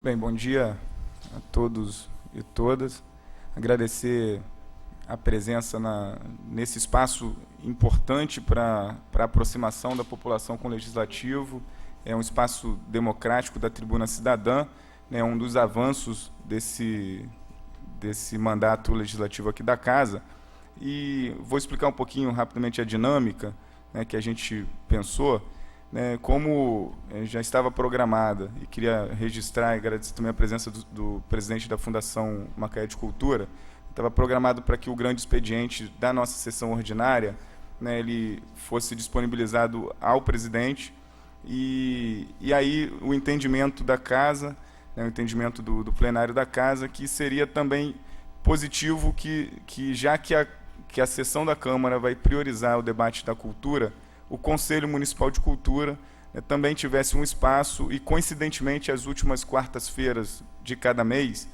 Bem, bom dia a todos e todas. Agradecer a presença nesse espaço importante para a aproximação da população com o Legislativo. É um espaço democrático da Tribuna Cidadã, né, um dos avanços desse mandato legislativo aqui da Casa. E vou explicar um pouquinho rapidamente a dinâmica, né, que a gente pensou, né, como já estava programada, e queria registrar e agradecer também a presença do presidente da Fundação Macaé de Cultura. Estava programado para que o grande expediente da nossa sessão ordinária, né, ele fosse disponibilizado ao presidente, e aí o entendimento da Casa, né, o entendimento do plenário da Casa, que seria também positivo que já que a sessão da Câmara vai priorizar o debate da cultura, o Conselho Municipal de Cultura, né, também tivesse um espaço, e coincidentemente as últimas quartas-feiras de cada mês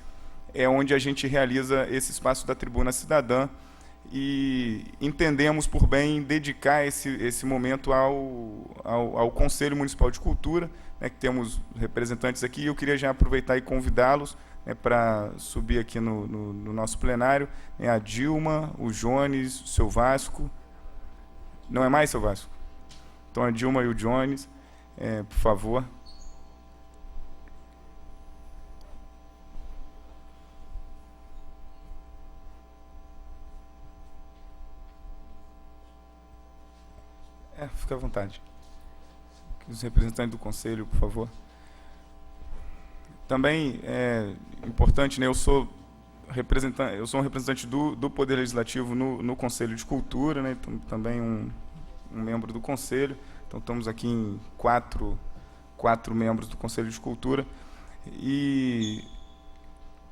é onde a gente realiza esse espaço da Tribuna Cidadã, e entendemos por bem dedicar esse momento ao Conselho Municipal de Cultura, né, que temos representantes aqui, e eu queria já aproveitar e convidá-los, né, para subir aqui no nosso plenário, né, a Dilma, o Jones, o seu Vasco. Não é mais, seu Vasco? Então, a Dilma e o Jones, por favor. Fica à vontade. Os representantes do Conselho, por favor. Também é importante, né, eu sou um representante do Poder Legislativo no Conselho de Cultura, né, também um membro do Conselho. Então, estamos aqui em quatro membros do Conselho de Cultura. E,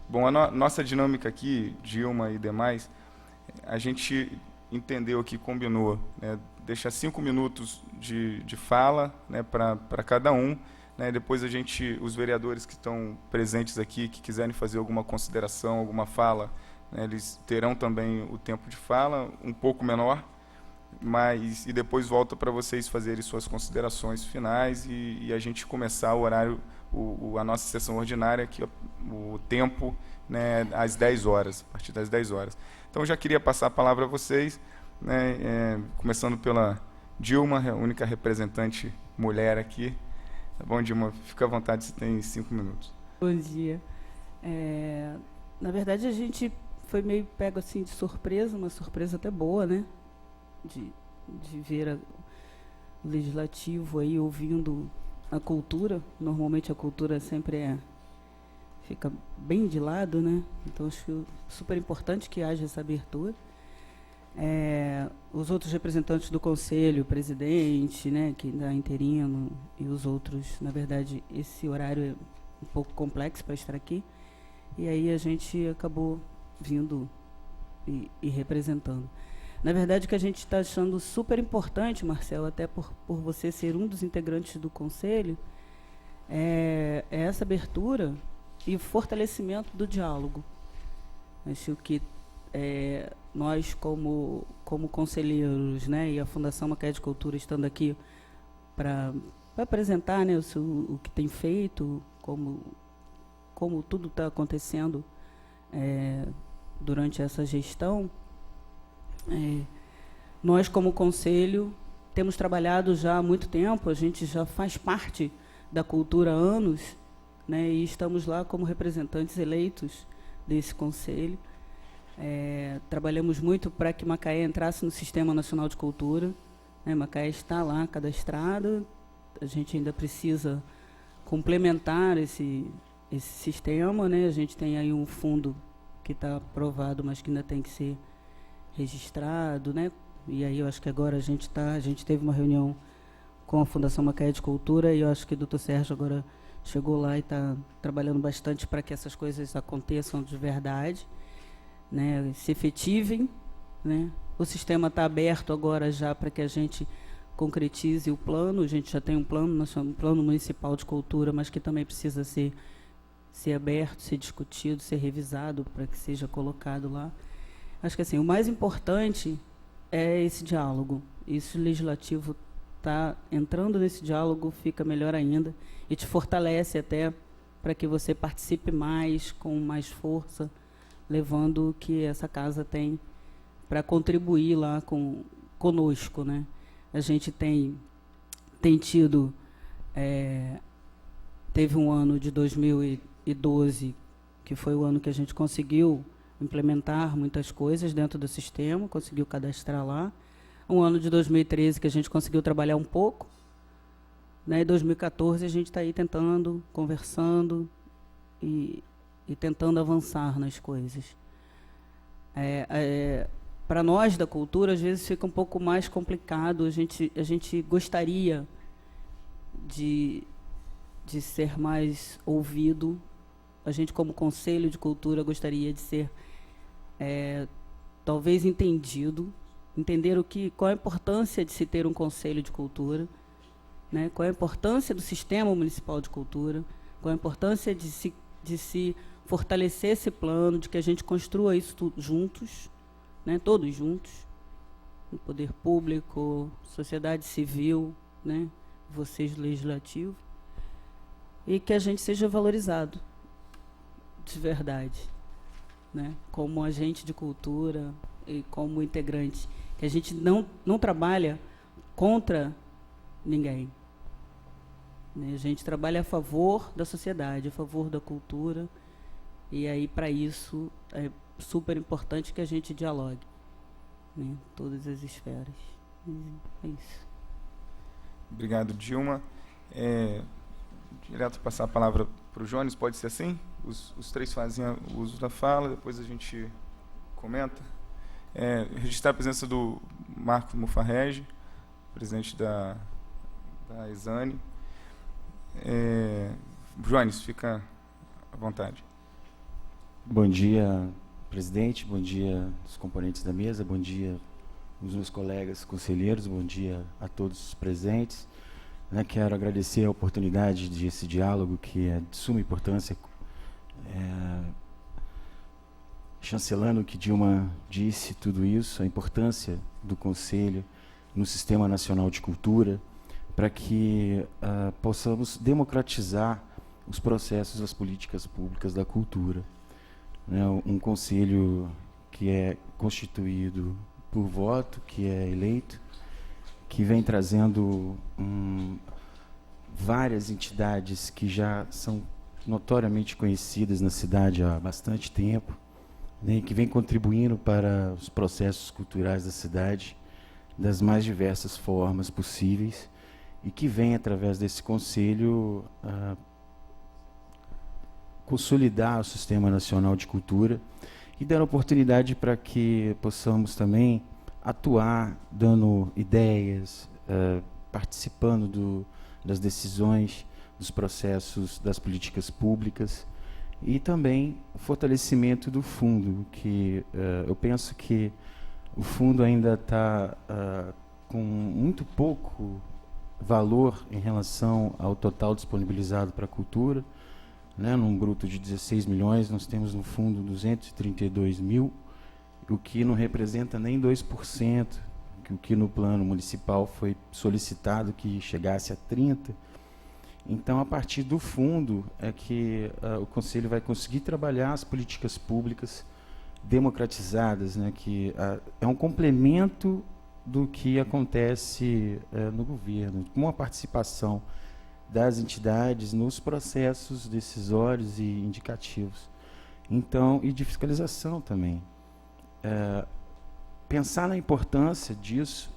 bom, nossa dinâmica aqui, Dilma e demais, a gente entendeu aqui, combinou, né, deixar 5 minutos de fala, né, para cada um, né, depois os vereadores que estão presentes aqui, que quiserem fazer alguma consideração, alguma fala, né, eles terão também o tempo de fala, um pouco menor, e depois volta para vocês fazerem suas considerações finais e a gente começar o horário, a nossa sessão ordinária, que o tempo, né, às 10 horas, a partir das 10 horas. Então, eu já queria passar a palavra a vocês, né, começando pela Dilma, a única representante mulher aqui. Tá bom, Dilma? Fica à vontade, você tem 5 minutos. Bom dia. Na verdade, a gente foi meio pego assim de surpresa, uma surpresa até boa, né? De ver o legislativo aí ouvindo a cultura. Normalmente a cultura sempre fica bem de lado, né? Então acho super importante que haja essa abertura. Os outros representantes do Conselho, o presidente, né, que dá interino, e os outros, na verdade, esse horário é um pouco complexo para estar aqui, e aí a gente acabou vindo e representando. Na verdade, o que a gente está achando super importante, Marcelo, até por você ser um dos integrantes do Conselho, é essa abertura e o fortalecimento do diálogo. Acho que nós, como conselheiros, né, e a Fundação Macaé de Cultura estando aqui para apresentar, né, o que tem feito, como tudo está acontecendo durante essa gestão, nós, como conselho, temos trabalhado já há muito tempo, a gente já faz parte da cultura há anos, né, e estamos lá como representantes eleitos desse conselho. Trabalhamos muito para que Macaé entrasse no Sistema Nacional de Cultura, né? Macaé está lá cadastrada, a gente ainda precisa complementar esse sistema, né? A gente tem aí um fundo que está aprovado, mas que ainda tem que ser registrado, né? E aí eu acho que agora a gente teve uma reunião com a Fundação Macaé de Cultura, e eu acho que o doutor Sérgio agora chegou lá e está trabalhando bastante para que essas coisas aconteçam de verdade, né, se efetivem, né? O sistema está aberto agora já para que a gente concretize o plano. A gente já tem um plano municipal de cultura, mas que também precisa ser aberto, ser discutido, ser revisado para que seja colocado lá. Acho que assim, o mais importante é esse diálogo. Isso o legislativo está entrando nesse diálogo, fica melhor ainda e te fortalece até para que você participe mais, com mais força, levando o que essa casa tem para contribuir lá conosco, né? A gente tem tido, teve um ano de 2012, que foi o ano que a gente conseguiu implementar muitas coisas dentro do sistema, conseguiu cadastrar lá. Um ano de 2013 que a gente conseguiu trabalhar um pouco, né? Em 2014 a gente está aí tentando, conversando e tentando avançar nas coisas. Para nós da cultura, às vezes fica um pouco mais complicado. A gente gostaria de ser mais ouvido. A gente, como Conselho de Cultura, gostaria de ser talvez entendido, entender qual a importância de se ter um Conselho de Cultura, né? Qual a importância do Sistema Municipal de Cultura, qual a importância de se fortalecer esse plano, de que a gente construa isso tudo juntos, né? Todos juntos, o poder público, sociedade civil, né? Vocês, legislativo, e que a gente seja valorizado de verdade, né? Como agente de cultura e como integrante, que a gente não trabalha contra ninguém, né? A gente trabalha a favor da sociedade, a favor da cultura, e aí para isso é super importante que a gente dialogue, né? Todas as esferas. É isso. Obrigado, Dilma. Direto passar a palavra para o Jones, pode ser assim? Os três fazem o uso da fala, depois a gente comenta. Registrar a presença do Marcos Mufarrege, presidente da Exane. Jones, fica à vontade. Bom dia, presidente, bom dia os componentes da mesa, bom dia os meus colegas conselheiros, bom dia a todos os presentes. Quero agradecer a oportunidade desse diálogo, que é de suma importância, chancelando o que Dilma disse, tudo isso, a importância do Conselho no Sistema Nacional de Cultura, para que possamos democratizar os processos das políticas públicas da cultura. Um Conselho que é constituído por voto, que é eleito, que vem trazendo várias entidades que já são notoriamente conhecidas na cidade há bastante tempo, né, que vem contribuindo para os processos culturais da cidade das mais diversas formas possíveis, e que vem, através desse conselho, consolidar o Sistema Nacional de Cultura e dar oportunidade para que possamos também atuar, dando ideias, participando das decisões, dos processos, das políticas públicas, e também o fortalecimento do fundo, que eu penso que o fundo ainda está com muito pouco valor em relação ao total disponibilizado para a cultura, né? Num bruto de 16 milhões, nós temos no fundo 232 mil, o que não representa nem 2%, o que no plano municipal foi solicitado que chegasse a 30%. Então, a partir do fundo é que o Conselho vai conseguir trabalhar as políticas públicas democratizadas, né, que é um complemento do que acontece no governo, com a participação das entidades nos processos decisórios e indicativos. Então, e de fiscalização também. Pensar na importância disso,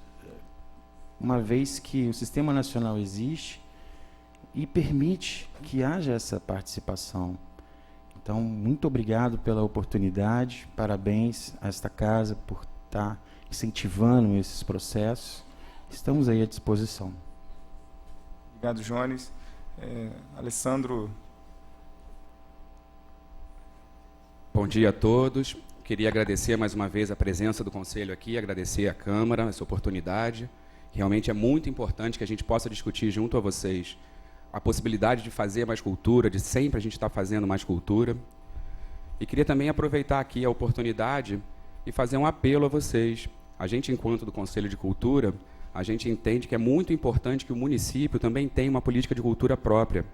uma vez que o Sistema Nacional existe e permite que haja essa participação. Então, muito obrigado pela oportunidade, parabéns a esta casa por estar incentivando esses processos. Estamos aí à disposição. Obrigado, Jones. Alessandro. Bom dia a todos. Queria agradecer mais uma vez a presença do Conselho aqui, agradecer à Câmara essa oportunidade. Realmente é muito importante que a gente possa discutir junto a vocês a possibilidade de fazer mais cultura, de sempre a gente estar fazendo mais cultura. E queria também aproveitar aqui a oportunidade e fazer um apelo a vocês. A gente, enquanto do Conselho de Cultura, a gente entende que é muito importante que o município também tenha uma política de cultura própria.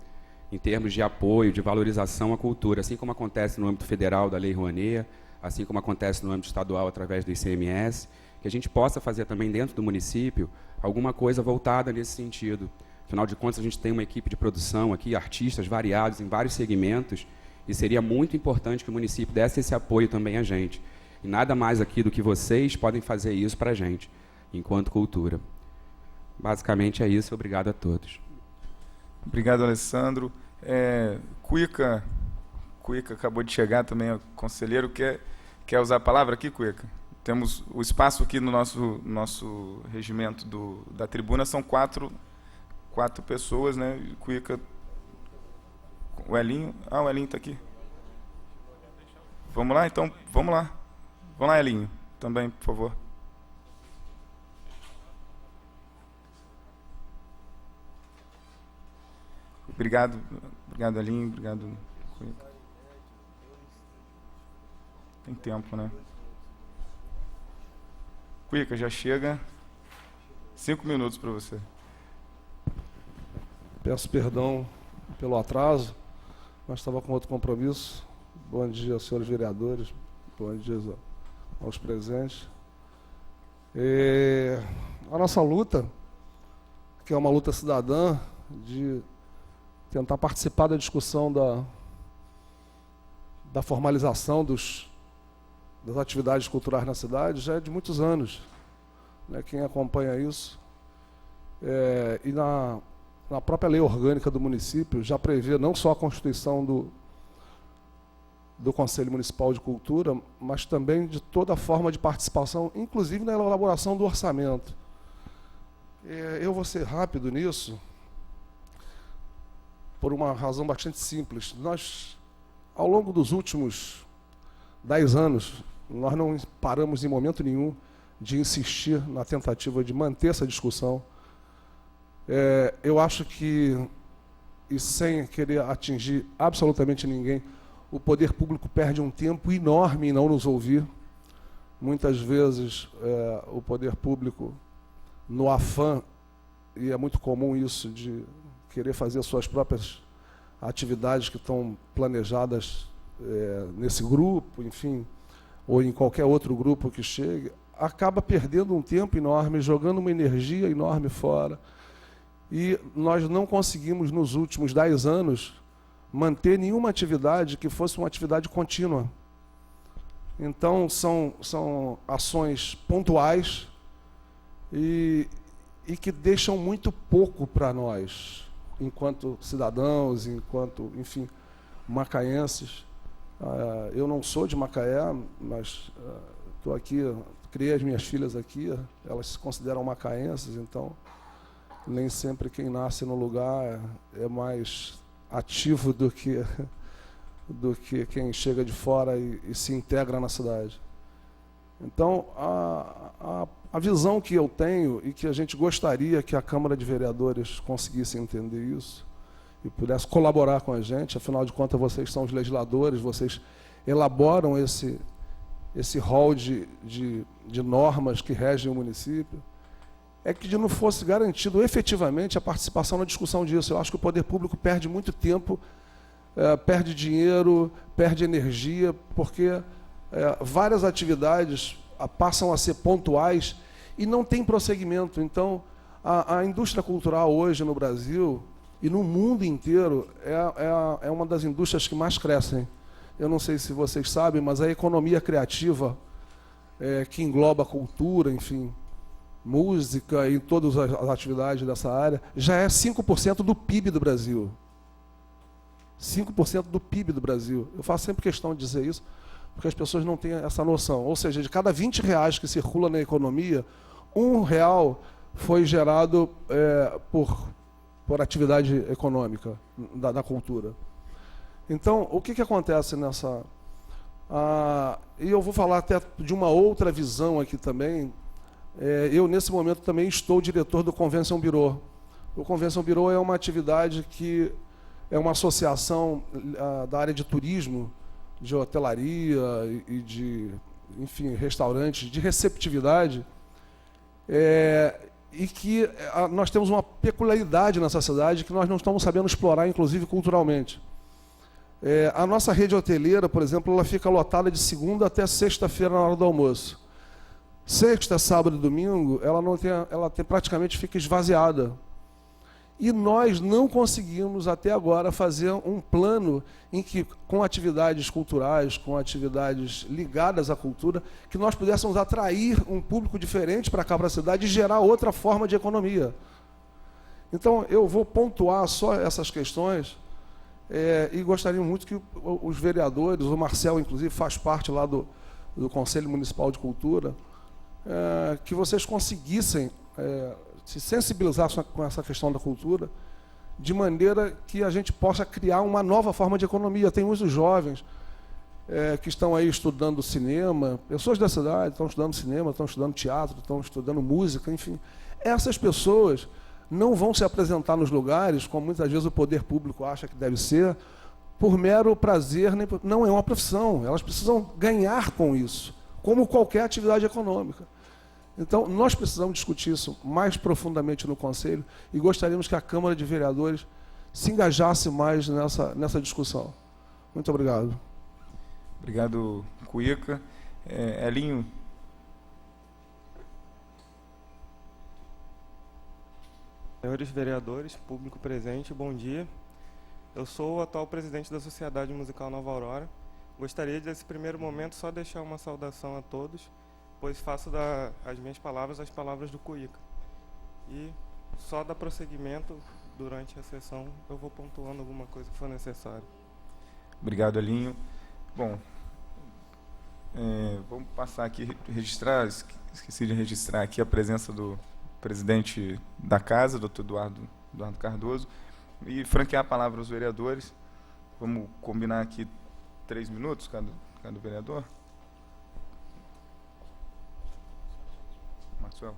em termos de apoio, de valorização à cultura, assim como acontece no âmbito federal da Lei Rouanet, assim como acontece no âmbito estadual através do ICMS, que a gente possa fazer também dentro do município alguma coisa voltada nesse sentido. Afinal de contas, a gente tem uma equipe de produção aqui, artistas variados em vários segmentos, e seria muito importante que o município desse esse apoio também a gente. E nada mais aqui do que vocês podem fazer isso para a gente, enquanto cultura. Basicamente é isso. Obrigado a todos. Obrigado, Alessandro. Cuica acabou de chegar também, o conselheiro. Quer usar a palavra aqui, Cuica? Temos o espaço aqui no nosso regimento da tribuna, são quatro pessoas, né? Cuica, o Elinho está aqui. Vamos lá, então, vamos lá. Vamos lá, Elinho, também, por favor. Obrigado, Elinho, obrigado, Cuica. Tem tempo, né? Cuica, já chega. 5 minutos para você. Peço perdão pelo atraso, mas estava com outro compromisso. Bom dia, senhores vereadores. Bom dia aos presentes. A nossa luta, que é uma luta cidadã, de tentar participar da discussão da formalização das atividades culturais na cidade, já é de muitos anos, né? Quem acompanha isso. E na própria lei orgânica do município já prevê não só a constituição do Conselho Municipal de Cultura, mas também de toda forma de participação, inclusive na elaboração do orçamento. Eu vou ser rápido nisso, por uma razão bastante simples. Nós, ao longo dos últimos 10 anos, nós não paramos em momento nenhum de insistir na tentativa de manter essa discussão. Eu acho que, e sem querer atingir absolutamente ninguém, o poder público perde um tempo enorme em não nos ouvir. Muitas vezes o poder público, no afã, e é muito comum isso, de querer fazer suas próprias atividades que estão planejadas nesse grupo, enfim, ou em qualquer outro grupo que chegue, acaba perdendo um tempo enorme, jogando uma energia enorme fora. E nós não conseguimos, nos últimos 10 anos, manter nenhuma atividade que fosse uma atividade contínua. Então, são ações pontuais e que deixam muito pouco para nós, enquanto cidadãos, enquanto, enfim, macaenses. Eu não sou de Macaé, mas estou aqui, criei as minhas filhas aqui, elas se consideram macaenses, então nem sempre quem nasce no lugar é mais ativo do que quem chega de fora e se integra na cidade. Então, a visão que eu tenho e que a gente gostaria que a Câmara de Vereadores conseguisse entender isso e pudesse colaborar com a gente, afinal de contas, vocês são os legisladores, vocês elaboram esse rol de normas que regem o município, é que não fosse garantido efetivamente a participação na discussão disso. Eu acho que o poder público perde muito tempo, perde dinheiro, perde energia, porque várias atividades passam a ser pontuais e não tem prosseguimento. Então, a indústria cultural hoje no Brasil e no mundo inteiro é uma das indústrias que mais crescem. Eu não sei se vocês sabem, mas a economia criativa, que engloba a cultura, enfim, música e todas as atividades dessa área, já é 5% do PIB do Brasil. 5% do PIB do Brasil. Eu faço sempre questão de dizer isso, porque as pessoas não têm essa noção. Ou seja, de cada 20 reais que circula na economia, R$1 foi gerado por atividade econômica da cultura. Então, o que acontece nessa... e eu vou falar até de uma outra visão aqui também. Eu, nesse momento, também estou diretor do Convention Bureau. O Convention Bureau é uma atividade que é uma associação da área de turismo, de hotelaria e de, enfim, restaurantes, de receptividade. e que nós temos uma peculiaridade nessa cidade que nós não estamos sabendo explorar, inclusive culturalmente. A nossa rede hoteleira, por exemplo, ela fica lotada de segunda até sexta-feira na hora do almoço. Sexta, sábado e domingo, ela praticamente fica esvaziada. E nós não conseguimos até agora fazer um plano em que, com atividades culturais, com atividades ligadas à cultura, que nós pudéssemos atrair um público diferente para cá, para a cidade, e gerar outra forma de economia. Então, eu vou pontuar só essas questões, e gostaria muito que os vereadores, o Marcel, inclusive, faz parte lá do Conselho Municipal de Cultura, que vocês conseguissem se sensibilizar com essa questão da cultura, de maneira que a gente possa criar uma nova forma de economia. Tem muitos jovens que estão aí estudando cinema, pessoas da cidade estão estudando cinema, estão estudando teatro, estão estudando música, enfim. Essas pessoas não vão se apresentar nos lugares, como muitas vezes o poder público acha que deve ser, por mero prazer, não é uma profissão, elas precisam ganhar com isso, como qualquer atividade econômica. Então, nós precisamos discutir isso mais profundamente no Conselho e gostaríamos que a Câmara de Vereadores se engajasse mais nessa discussão. Muito obrigado. Obrigado, Cuica. Elinho. Senhores vereadores, público presente, bom dia. Eu sou o atual presidente da Sociedade Musical Nova Aurora. Gostaria de, nesse primeiro momento, só deixar uma saudação a todos, pois faço as minhas palavras as palavras do Cuica. E só dar prosseguimento durante a sessão, eu vou pontuando alguma coisa que for necessário. Obrigado, Elinho. Bom, vamos passar aqui, esqueci de registrar aqui a presença do presidente da casa, Dr. Eduardo Cardoso, e franquear a palavra aos vereadores. Vamos combinar aqui 3 minutos, cada vereador. Marcelo.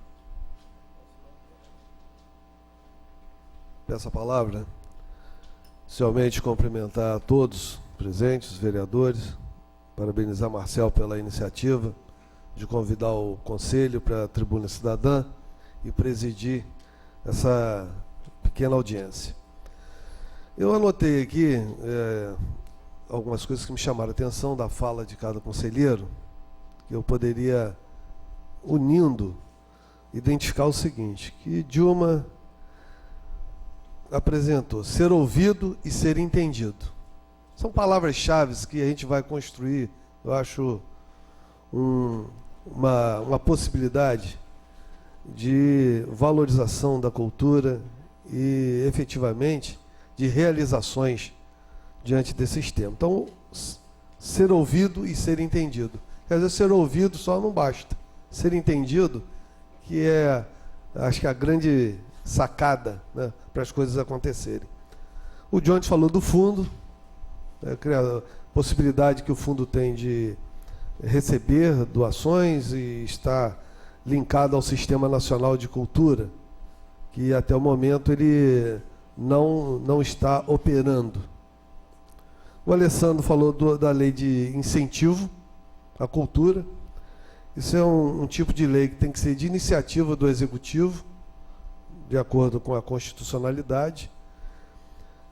Peço a palavra. Inicialmente, cumprimentar a todos presentes, os vereadores, parabenizar Marcel pela iniciativa de convidar o Conselho para a Tribuna Cidadã e presidir essa pequena audiência. Eu anotei aqui algumas coisas que me chamaram a atenção da fala de cada conselheiro, que eu poderia, unindo, identificar o seguinte, que Dilma apresentou: ser ouvido e ser entendido. São palavras-chave que a gente vai construir, eu acho, uma possibilidade de valorização da cultura e, efetivamente, de realizações diante desses temas. Então, ser ouvido e ser entendido. Quer dizer, ser ouvido só não basta. Ser entendido, que é, acho que, a grande sacada, né, para as coisas acontecerem. O Jones falou do fundo, a possibilidade que o fundo tem de receber doações e estar linkado ao Sistema Nacional de Cultura, que até o momento ele não está operando. O Alessandro falou da lei de incentivo à cultura. Isso é um tipo de lei que tem que ser de iniciativa do Executivo, de acordo com a constitucionalidade.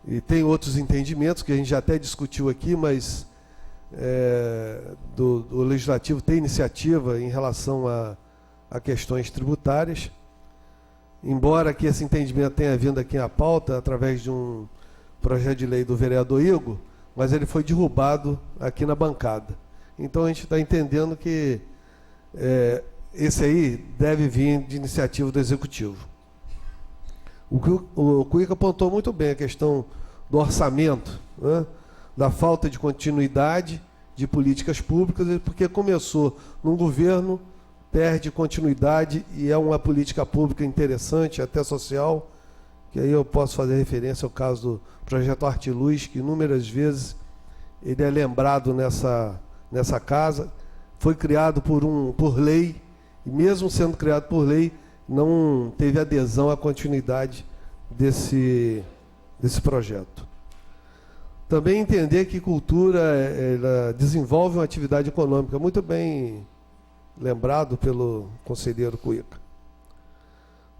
E tem outros entendimentos que a gente já até discutiu aqui, mas do Legislativo tem iniciativa em relação a questões tributárias. Embora que esse entendimento tenha vindo aqui à pauta através de um projeto de lei do vereador Igor, mas ele foi derrubado aqui na bancada. Então a gente está entendendo que esse aí deve vir de iniciativa do Executivo. O Cuica apontou muito bem a questão do orçamento, né, da falta de continuidade de políticas públicas, porque começou num governo, perde continuidade e é uma política pública interessante, até social, que aí eu posso fazer referência ao caso do projeto Arte e Luz, que inúmeras vezes ele é lembrado nessa casa, foi criado por lei, e mesmo sendo criado por lei, não teve adesão à continuidade desse projeto. Também entender que cultura ela desenvolve uma atividade econômica, muito bem lembrado pelo conselheiro Cuica.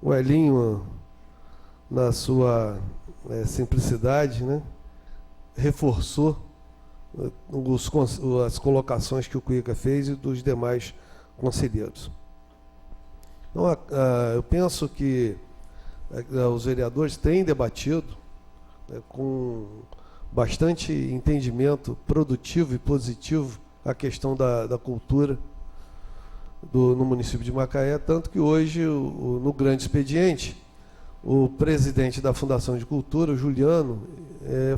O Elinho, na sua simplicidade, né, reforçou as colocações que o Cuica fez e dos demais conselheiros. Então, eu penso que os vereadores têm debatido com bastante entendimento produtivo e positivo a questão da cultura no município de Macaé, tanto que hoje, no grande expediente, o presidente da Fundação de Cultura, o Juliano,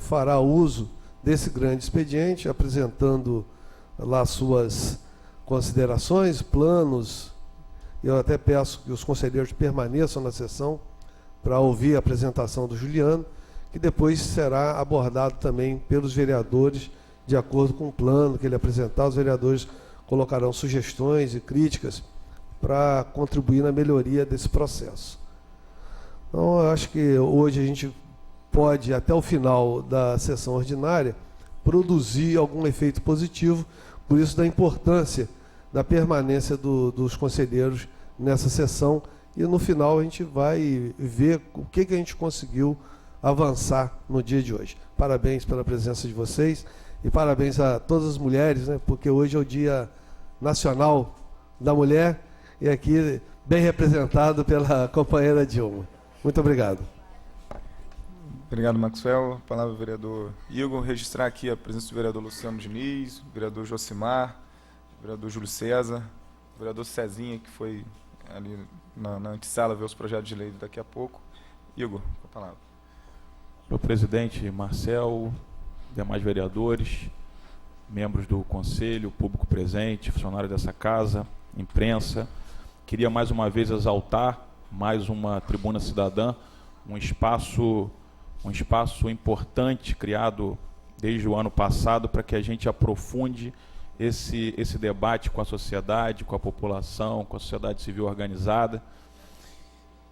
fará uso desse grande expediente, apresentando lá suas considerações, planos. Eu até peço que os conselheiros permaneçam na sessão para ouvir a apresentação do Juliano, que depois será abordado também pelos vereadores, de acordo com o plano que ele apresentar. Os vereadores colocarão sugestões e críticas para contribuir na melhoria desse processo. Então, eu acho que hoje a gente pode, até o final da sessão ordinária, produzir algum efeito positivo, por isso da importância da permanência dos conselheiros nessa sessão, e no final a gente vai ver o que a gente conseguiu avançar no dia de hoje. Parabéns pela presença de vocês e parabéns a todas as mulheres, né, porque hoje é o Dia Nacional da Mulher, e aqui bem representado pela companheira Dilma. Muito obrigado. Obrigado, Maxwell. A palavra ao vereador Igor. Registrar aqui a presença do vereador Luciano Diniz, do vereador Josimar, do vereador Júlio César, do vereador Cezinha, que foi ali na antessala ver os projetos de lei daqui a pouco. Igor, com a palavra. Meu presidente Marcel, demais vereadores, membros do conselho, público presente, funcionário dessa casa, imprensa, queria mais uma vez exaltar mais uma tribuna cidadã, um espaço importante criado desde o ano passado para que a gente aprofunde esse debate com a sociedade, com a população, com a sociedade civil organizada,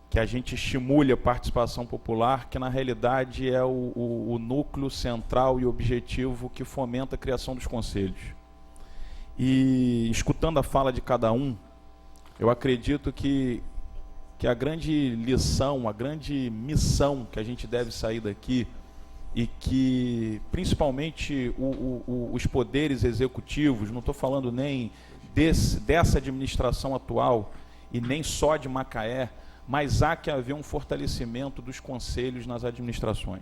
que a gente estimule a participação popular, que na realidade é o núcleo central e objetivo que fomenta a criação dos conselhos. E escutando a fala de cada um, eu acredito que a grande lição, a grande missão que a gente deve sair daqui, e que principalmente os poderes executivos, não estou falando nem dessa administração atual e nem só de Macaé, mas há que haver um fortalecimento dos conselhos nas administrações.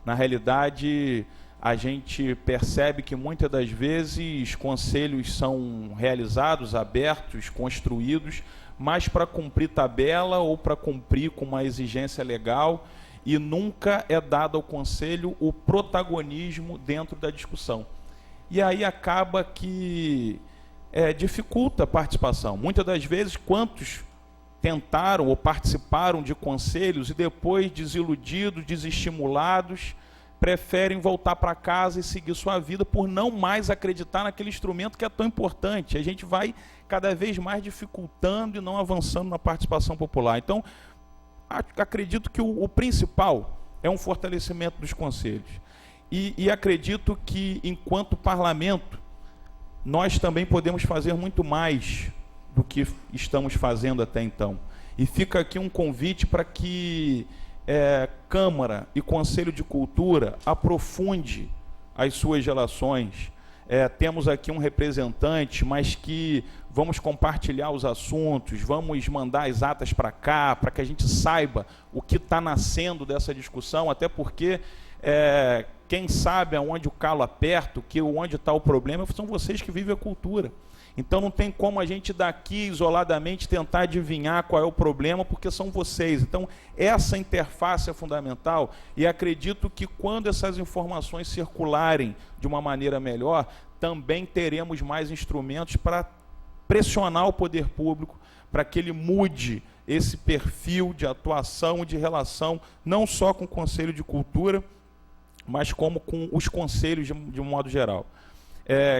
Na realidade, a gente percebe que muitas das vezes conselhos são realizados, abertos, construídos, mas para cumprir tabela ou para cumprir com uma exigência legal, e nunca é dado ao conselho o protagonismo dentro da discussão. E aí acaba que dificulta a participação. Muitas das vezes, quantos tentaram ou participaram de conselhos e depois, desiludidos, desestimulados, preferem voltar para casa e seguir sua vida por não mais acreditar naquele instrumento que é tão importante. A gente vai cada vez mais dificultando e não avançando na participação popular. Então, acredito que o principal é um fortalecimento dos conselhos. E acredito que, enquanto parlamento, nós também podemos fazer muito mais do que estamos fazendo até então. E fica aqui um convite para que Câmara e Conselho de Cultura aprofunde as suas relações. Temos aqui um representante, mas que vamos compartilhar os assuntos, vamos mandar as atas para cá, para que a gente saiba o que está nascendo dessa discussão, até porque quem sabe aonde o calo aperta, onde está o problema, são vocês que vivem a cultura. Então não tem como a gente daqui isoladamente tentar adivinhar qual é o problema, porque são vocês. Então essa interface é fundamental, e acredito que quando essas informações circularem de uma maneira melhor, também teremos mais instrumentos para pressionar o poder público para que ele mude esse perfil de atuação e de relação, não só com o Conselho de Cultura, mas como com os conselhos de um modo geral.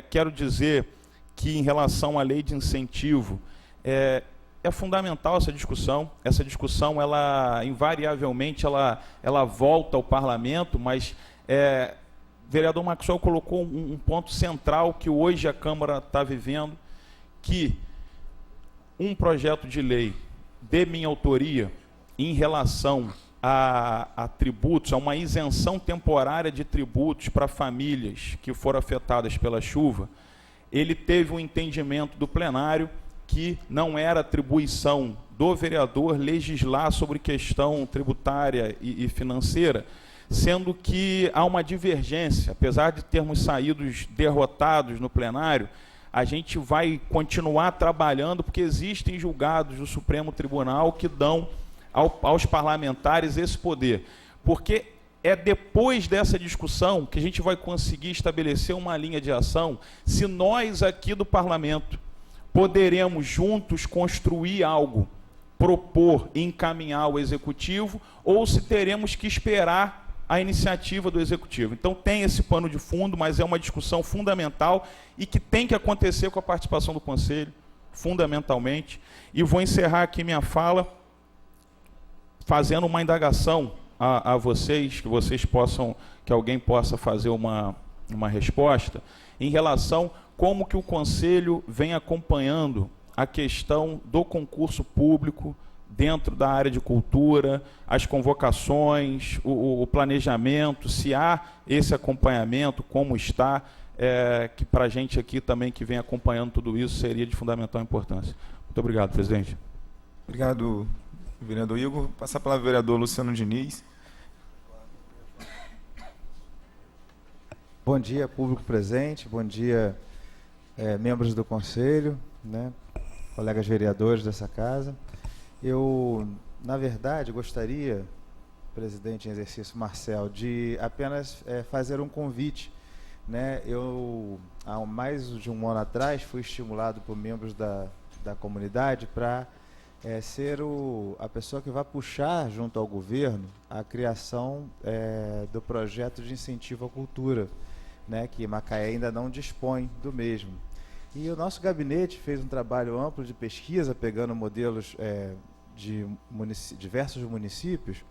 Quero dizer que, em relação à lei de incentivo, é fundamental essa discussão. Essa discussão, ela invariavelmente, ela volta ao parlamento, mas o vereador Maxwell colocou um ponto central que hoje a Câmara está vivendo, que um projeto de lei de minha autoria, em relação a tributos, a uma isenção temporária de tributos para famílias que foram afetadas pela chuva, ele teve um entendimento do plenário que não era atribuição do vereador legislar sobre questão tributária e financeira, sendo que há uma divergência. Apesar de termos saído derrotados no plenário, a gente vai continuar trabalhando, porque existem julgados do Supremo Tribunal que dão aos parlamentares esse poder. Porque é depois dessa discussão que a gente vai conseguir estabelecer uma linha de ação, se nós aqui do parlamento poderemos juntos construir algo, propor e encaminhar ao executivo, ou se teremos que esperar a iniciativa do executivo. Então tem esse pano de fundo, mas é uma discussão fundamental e que tem que acontecer com a participação do Conselho, fundamentalmente. E vou encerrar aqui minha fala fazendo uma indagação a vocês, que alguém possa fazer uma resposta, em relação como que o Conselho vem acompanhando a questão do concurso público dentro da área de cultura, as convocações, o planejamento, se há esse acompanhamento, como está, que para a gente aqui também que vem acompanhando tudo isso seria de fundamental importância. Muito obrigado, presidente. Obrigado, vereador Igor. Vou passar a palavra ao vereador Luciano Diniz. Bom dia, público presente, bom dia, membros do Conselho, né, colegas vereadores dessa casa. Eu, na verdade, gostaria, presidente em exercício Marcel, de apenas fazer um convite. Né? Eu, há mais de um ano atrás, fui estimulado por membros da comunidade para ser a pessoa que vai puxar, junto ao governo, a criação do projeto de incentivo à cultura, né? Que Macaé ainda não dispõe do mesmo. E o nosso gabinete fez um trabalho amplo de pesquisa, pegando modelos de diversos municípios,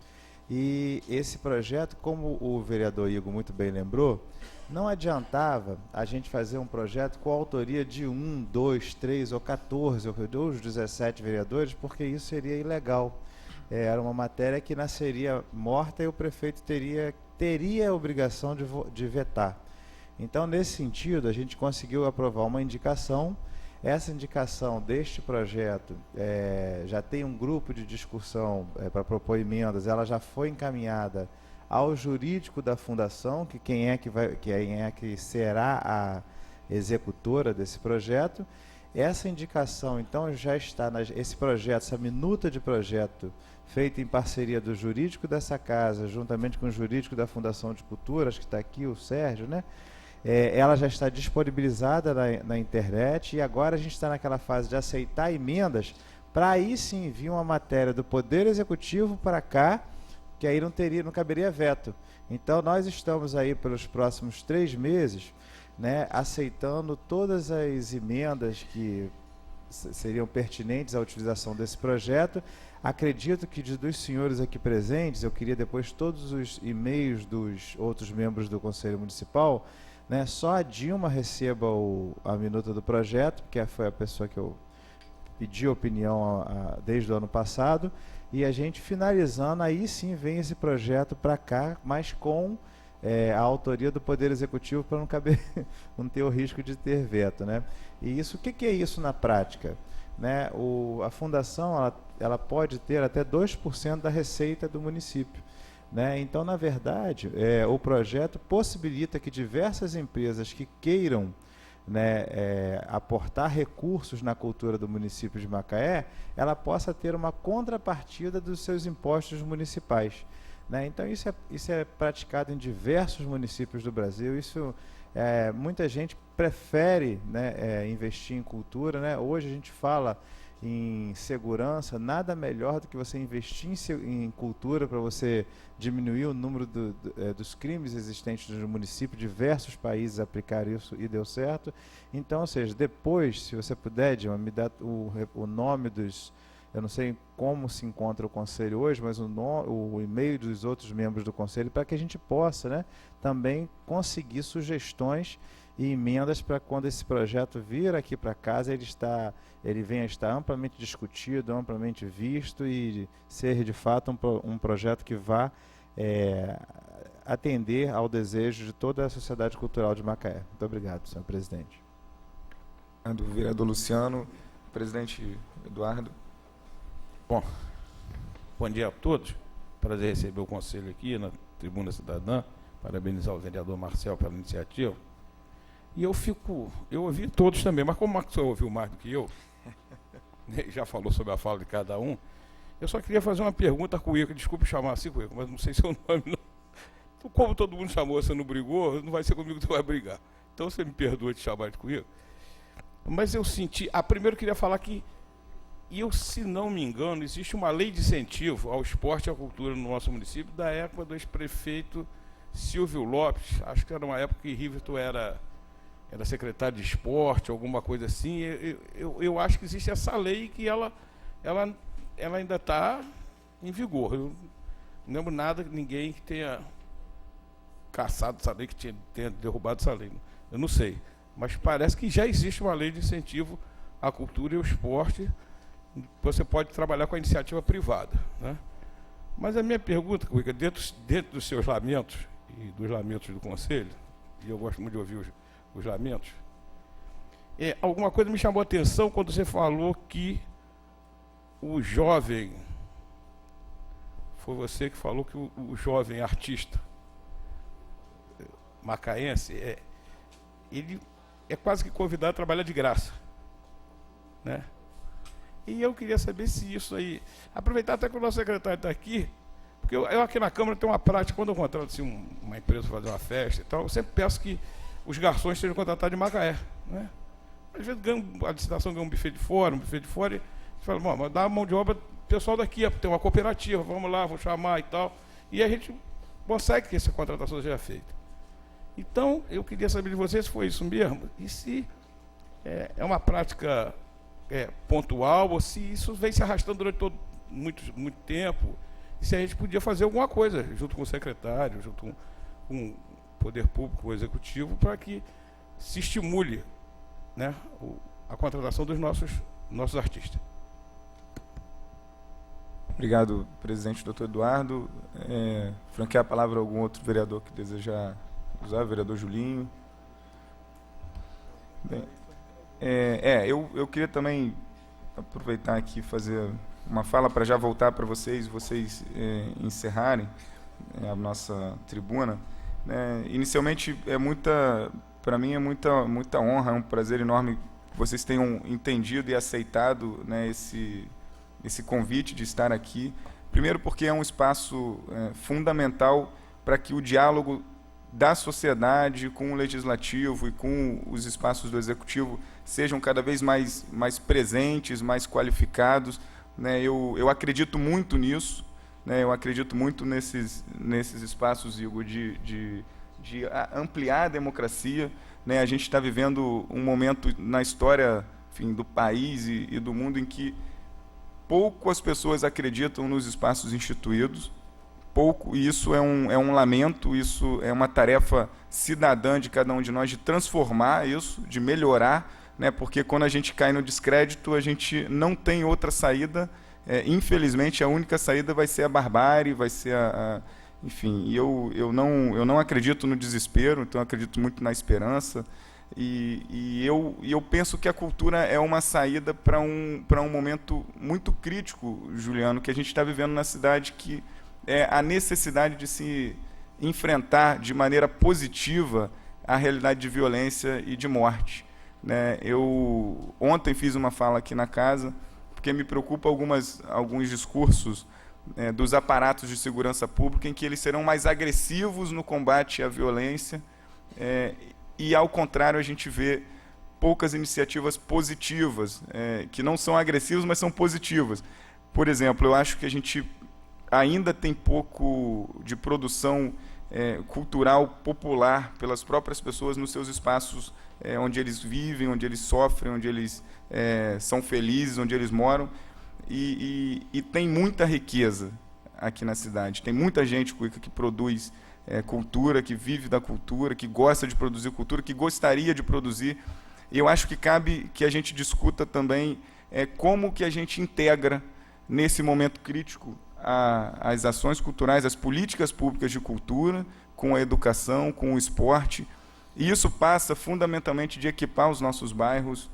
e esse projeto, como o vereador Igor muito bem lembrou, não adiantava a gente fazer um projeto com a autoria de 1, 2, 3 ou 14 ou 17 vereadores, porque isso seria ilegal. Era uma matéria que nasceria morta e o prefeito teria a obrigação de vetar. Então, nesse sentido, a gente conseguiu aprovar uma indicação. Essa indicação deste projeto já tem um grupo de discussão para propor emendas, ela já foi encaminhada ao jurídico da fundação, quem é que será a executora desse projeto. Essa indicação, então, já está, esse projeto, essa minuta de projeto, feita em parceria do jurídico dessa casa, juntamente com o jurídico da Fundação de Cultura, acho que está aqui o Sérgio, né? Ela já está disponibilizada na internet, e agora a gente está naquela fase de aceitar emendas, para aí sim vir uma matéria do Poder Executivo para cá, que aí não caberia veto. Então nós estamos aí pelos próximos 3 meses, né, aceitando todas as emendas que seriam pertinentes à utilização desse projeto. Acredito que dos senhores aqui presentes, eu queria depois todos os e-mails dos outros membros do Conselho Municipal, né, só a Dilma receba a minuta do projeto, porque foi a pessoa que eu pedi opinião desde o ano passado, e a gente finalizando, aí sim vem esse projeto para cá, mas com a autoria do Poder Executivo, para não ter o risco de ter veto, né? E isso, o que é isso na prática? Né? A fundação ela pode ter até 2% da receita do município. Né? Então, na verdade, o projeto possibilita que diversas empresas que queiram, né, aportar recursos na cultura do município de Macaé, ela possa ter uma contrapartida dos seus impostos municipais. Né? Então, isso é praticado em diversos municípios do Brasil. Muita gente prefere, né, investir em cultura. Né? Hoje a gente fala em segurança, nada melhor do que você investir em cultura para você diminuir o número dos crimes existentes no município. Diversos países aplicaram isso e deu certo. Então, ou seja, depois, se você puder, Dilma, me dá o nome dos... Eu não sei como se encontra o Conselho hoje, mas o e-mail dos outros membros do Conselho, para que a gente possa, né, também conseguir sugestões e emendas para quando esse projeto vir aqui para casa, ele venha a estar amplamente discutido, amplamente visto e ser de fato um projeto que vá atender ao desejo de toda a sociedade cultural de Macaé. Muito obrigado, senhor presidente. Do vereador Luciano, presidente Eduardo. Bom dia a todos. Prazer receber o conselho aqui na Tribuna Cidadã. Parabenizar o vereador Marcel pela iniciativa. E eu ouvi todos também, mas como o Marcos ouviu mais do que eu, já falou sobre a fala de cada um, eu só queria fazer uma pergunta com o Ico. Desculpe chamar assim, Ico, mas não sei seu nome, não. Como todo mundo chamou, você não brigou, não vai ser comigo que você vai brigar. Então você me perdoa de chamar de Cuico. Mas eu senti... primeiro eu queria falar que, se não me engano, existe uma lei de incentivo ao esporte e à cultura no nosso município da época do ex-prefeito Silvio Lopes. Acho que era uma época que Riverton era secretário de esporte, alguma coisa assim. Eu acho que existe essa lei que ela ainda está em vigor. Eu não lembro nada de ninguém que tenha caçado essa lei, que tenha derrubado essa lei. Eu não sei. Mas parece que já existe uma lei de incentivo à cultura e ao esporte. Você pode trabalhar com a iniciativa privada, né? Mas a minha pergunta, Cuica, dentro dos seus lamentos e dos lamentos do Conselho, e eu gosto muito de ouvir os lamentos, alguma coisa me chamou a atenção quando você falou que o jovem, foi você que falou que o jovem artista macaense, ele é quase que convidado a trabalhar de graça, né? E eu queria saber se isso aí... Aproveitar até que o nosso secretário está aqui, porque eu aqui na Câmara tenho uma prática, quando eu contrato assim, uma empresa para fazer uma festa e tal, eu sempre peço que os garçons sejam contratados de Macaé, né? Às vezes a licitação ganha um buffet de fora, e você fala, bom, mas dá a mão de obra pessoal daqui, tem uma cooperativa, vamos lá, vou chamar e tal. E a gente consegue que essa contratação seja feita. Então, eu queria saber de vocês se foi isso mesmo, e se é uma prática pontual, ou se isso vem se arrastando durante muito tempo, e se a gente podia fazer alguma coisa, junto com o secretário, junto com o poder público, o executivo, para que se estimule, né, a contratação dos nossos artistas. Obrigado, presidente doutor Eduardo. Franquear a palavra a algum outro vereador que desejar usar, vereador Julinho. Bem, eu queria também aproveitar aqui e fazer uma fala para já voltar para vocês encerrarem a nossa tribuna. Inicialmente, para mim é muita honra, é um prazer enorme que vocês tenham entendido e aceitado, né, esse convite de estar aqui. Primeiro porque é um espaço fundamental para que o diálogo da sociedade com o legislativo e com os espaços do executivo sejam cada vez mais presentes, mais qualificados, né? Eu acredito muito nisso, né? Eu acredito muito nesses espaços, Igor, de ampliar a democracia, né? A gente está vivendo um momento na história, enfim, do país e do mundo em que poucas pessoas acreditam nos espaços instituídos, e isso é um lamento, isso é uma tarefa cidadã de cada um de nós, de transformar isso, de melhorar, né? Porque quando a gente cai no descrédito, a gente não tem outra saída, infelizmente a única saída vai ser a barbárie, vai ser enfim, e eu não acredito no desespero, então eu acredito muito na esperança, e eu penso que a cultura é uma saída para um momento muito crítico, Juliano, que a gente está vivendo na cidade, que é a necessidade de se enfrentar de maneira positiva a realidade de violência e de morte, né? Eu ontem fiz uma fala aqui na casa, porque me preocupa alguns discursos dos aparatos de segurança pública em que eles serão mais agressivos no combate à violência, e, ao contrário, a gente vê poucas iniciativas positivas, que não são agressivas, mas são positivas. Por exemplo, eu acho que a gente ainda tem pouco de produção cultural popular pelas próprias pessoas nos seus espaços onde eles vivem, onde eles sofrem, onde eles são felizes, onde eles moram. E tem muita riqueza aqui na cidade. Tem muita gente, Cuica, que produz cultura, que vive da cultura, que gosta de produzir cultura, que gostaria de produzir. E eu acho que cabe que a gente discuta também como que a gente integra, nesse momento crítico, as ações culturais, as políticas públicas de cultura, com a educação, com o esporte. E isso passa fundamentalmente de equipar os nossos bairros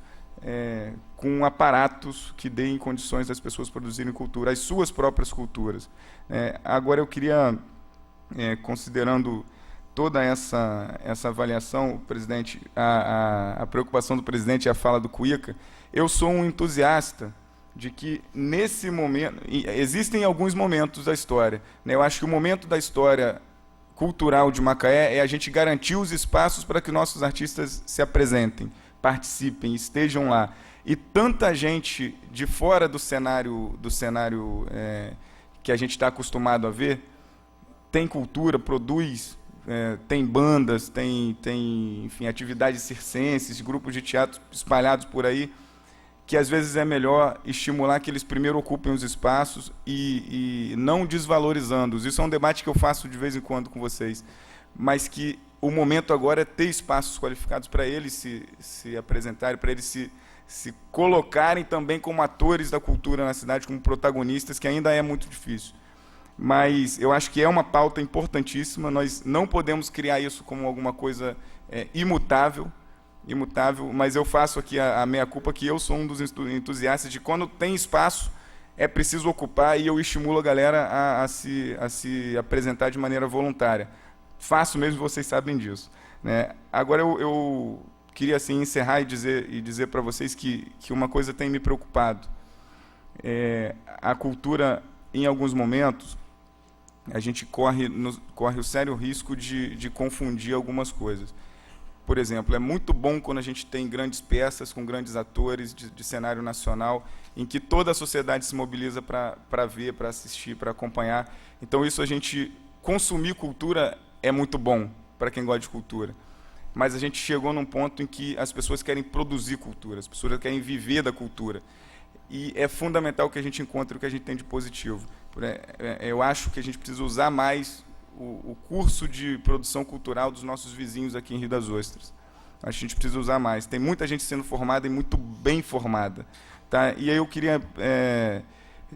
com aparatos que deem condições das pessoas produzirem cultura, as suas próprias culturas. Agora eu queria, considerando toda essa avaliação, presidente, a preocupação do presidente e a fala do Cuica, eu sou um entusiasta de que, nesse momento, existem alguns momentos da história, né? Eu acho que o momento da história cultural de Macaé é a gente garantir os espaços para que nossos artistas se apresentem, participem, estejam lá. E tanta gente de fora do cenário que a gente está acostumado a ver, tem cultura, produz, tem bandas, tem enfim, atividades circenses, grupos de teatro espalhados por aí, que às vezes é melhor estimular que eles primeiro ocupem os espaços e não desvalorizando-os. Isso é um debate que eu faço de vez em quando com vocês, mas que o momento agora é ter espaços qualificados para eles se apresentarem, para eles se colocarem também como atores da cultura na cidade, como protagonistas, que ainda é muito difícil. Mas eu acho que é uma pauta importantíssima, nós não podemos criar isso como alguma coisa imutável, mas eu faço aqui a meia-culpa que eu sou um dos entusiastas de quando tem espaço, é preciso ocupar, e eu estimulo a galera a se apresentar de maneira voluntária. Faço mesmo, vocês sabem disso, né? Agora eu queria assim, encerrar e dizer para vocês que uma coisa tem me preocupado. A cultura, em alguns momentos, a gente corre o sério risco de confundir algumas coisas. Por exemplo, é muito bom quando a gente tem grandes peças com grandes atores de cenário nacional, em que toda a sociedade se mobiliza para ver, para assistir, para acompanhar. Então, isso a gente consumir cultura é muito bom para quem gosta de cultura. Mas a gente chegou num ponto em que as pessoas querem produzir cultura, as pessoas querem viver da cultura. E é fundamental que a gente encontre o que a gente tem de positivo. Eu acho que a gente precisa usar mais o curso de produção cultural dos nossos vizinhos aqui em Rio das Ostras. A gente precisa usar mais. Tem muita gente sendo formada e muito bem formada. Tá? E aí eu queria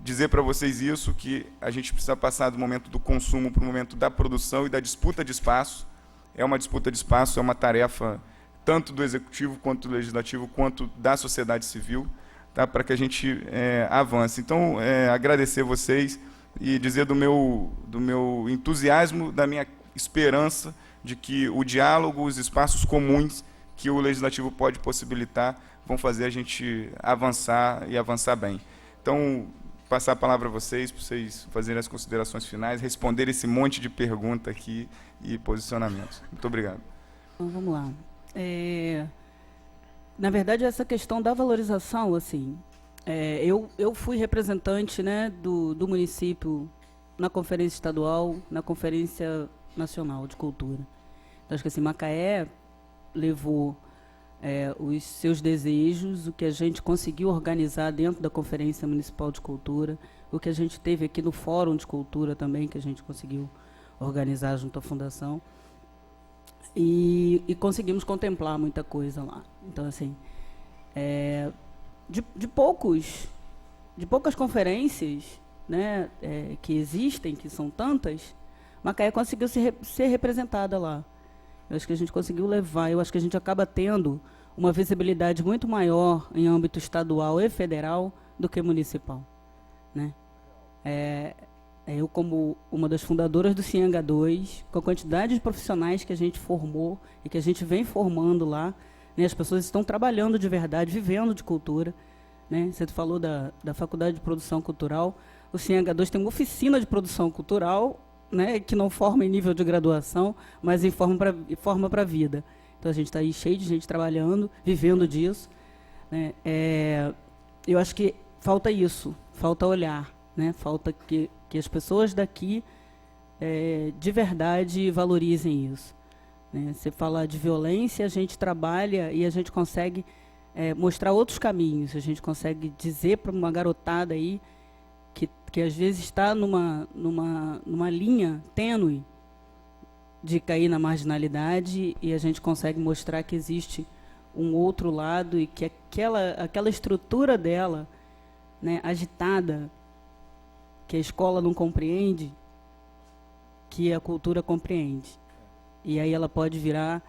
dizer para vocês isso, que a gente precisa passar do momento do consumo para o momento da produção e da disputa de espaço. É uma disputa de espaço, é uma tarefa tanto do Executivo, quanto do Legislativo, quanto da sociedade civil, tá? Para que a gente avance. Então, agradecer vocês e dizer do meu entusiasmo, da minha esperança de que o diálogo, os espaços comuns que o Legislativo pode possibilitar vão fazer a gente avançar e avançar bem. Então, passar a palavra a vocês, para vocês fazerem as considerações finais, responder esse monte de pergunta aqui e posicionamentos. Muito obrigado. Então, vamos lá. Na verdade, essa questão da valorização, assim, eu fui representante, né, do município na Conferência Estadual, na Conferência Nacional de Cultura. Então, acho que assim, Macaé levou os seus desejos, o que a gente conseguiu organizar dentro da Conferência Municipal de Cultura, o que a gente teve aqui no Fórum de Cultura também, que a gente conseguiu organizar junto à Fundação, e conseguimos contemplar muita coisa lá. Então, assim, de poucas conferências, né, que existem, que são tantas, Macaé conseguiu ser representada lá. Eu acho que a gente conseguiu levar, eu acho que a gente acaba tendo uma visibilidade muito maior em âmbito estadual e federal do que municipal, né? Eu, como uma das fundadoras do Cianga 2, com a quantidade de profissionais que a gente formou e que a gente vem formando lá, né, as pessoas estão trabalhando de verdade, vivendo de cultura, né? Você falou da Faculdade de Produção Cultural, o Cianga 2 tem uma oficina de produção cultural, né, que não forma em nível de graduação, mas forma para a vida. Então, a gente está aí cheio de gente trabalhando, vivendo disso, né? Eu acho que falta isso, falta olhar, né? Falta que as pessoas daqui, de verdade, valorizem isso, né? Você fala de violência, a gente trabalha e a gente consegue mostrar outros caminhos, a gente consegue dizer para uma garotada aí que às vezes está numa linha tênue de cair na marginalidade e a gente consegue mostrar que existe um outro lado e que aquela estrutura dela, né, agitada, que a escola não compreende, que a cultura compreende. E aí ela pode virar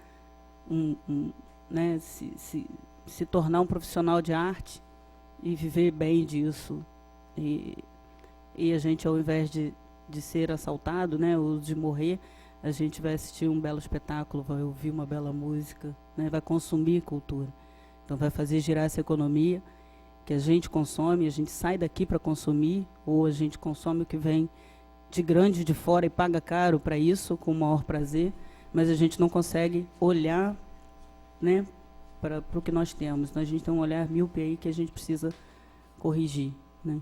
né, se tornar um profissional de arte e viver bem disso. E a gente, ao invés de ser assaltado, né, ou de morrer, a gente vai assistir um belo espetáculo, vai ouvir uma bela música, né, vai consumir cultura. Então vai fazer girar essa economia que a gente consome, a gente sai daqui para consumir, ou a gente consome o que vem de grande de fora e paga caro para isso, com o maior prazer, mas a gente não consegue olhar, né, para o que nós temos. A gente tem um olhar míope aí que a gente precisa corrigir, né?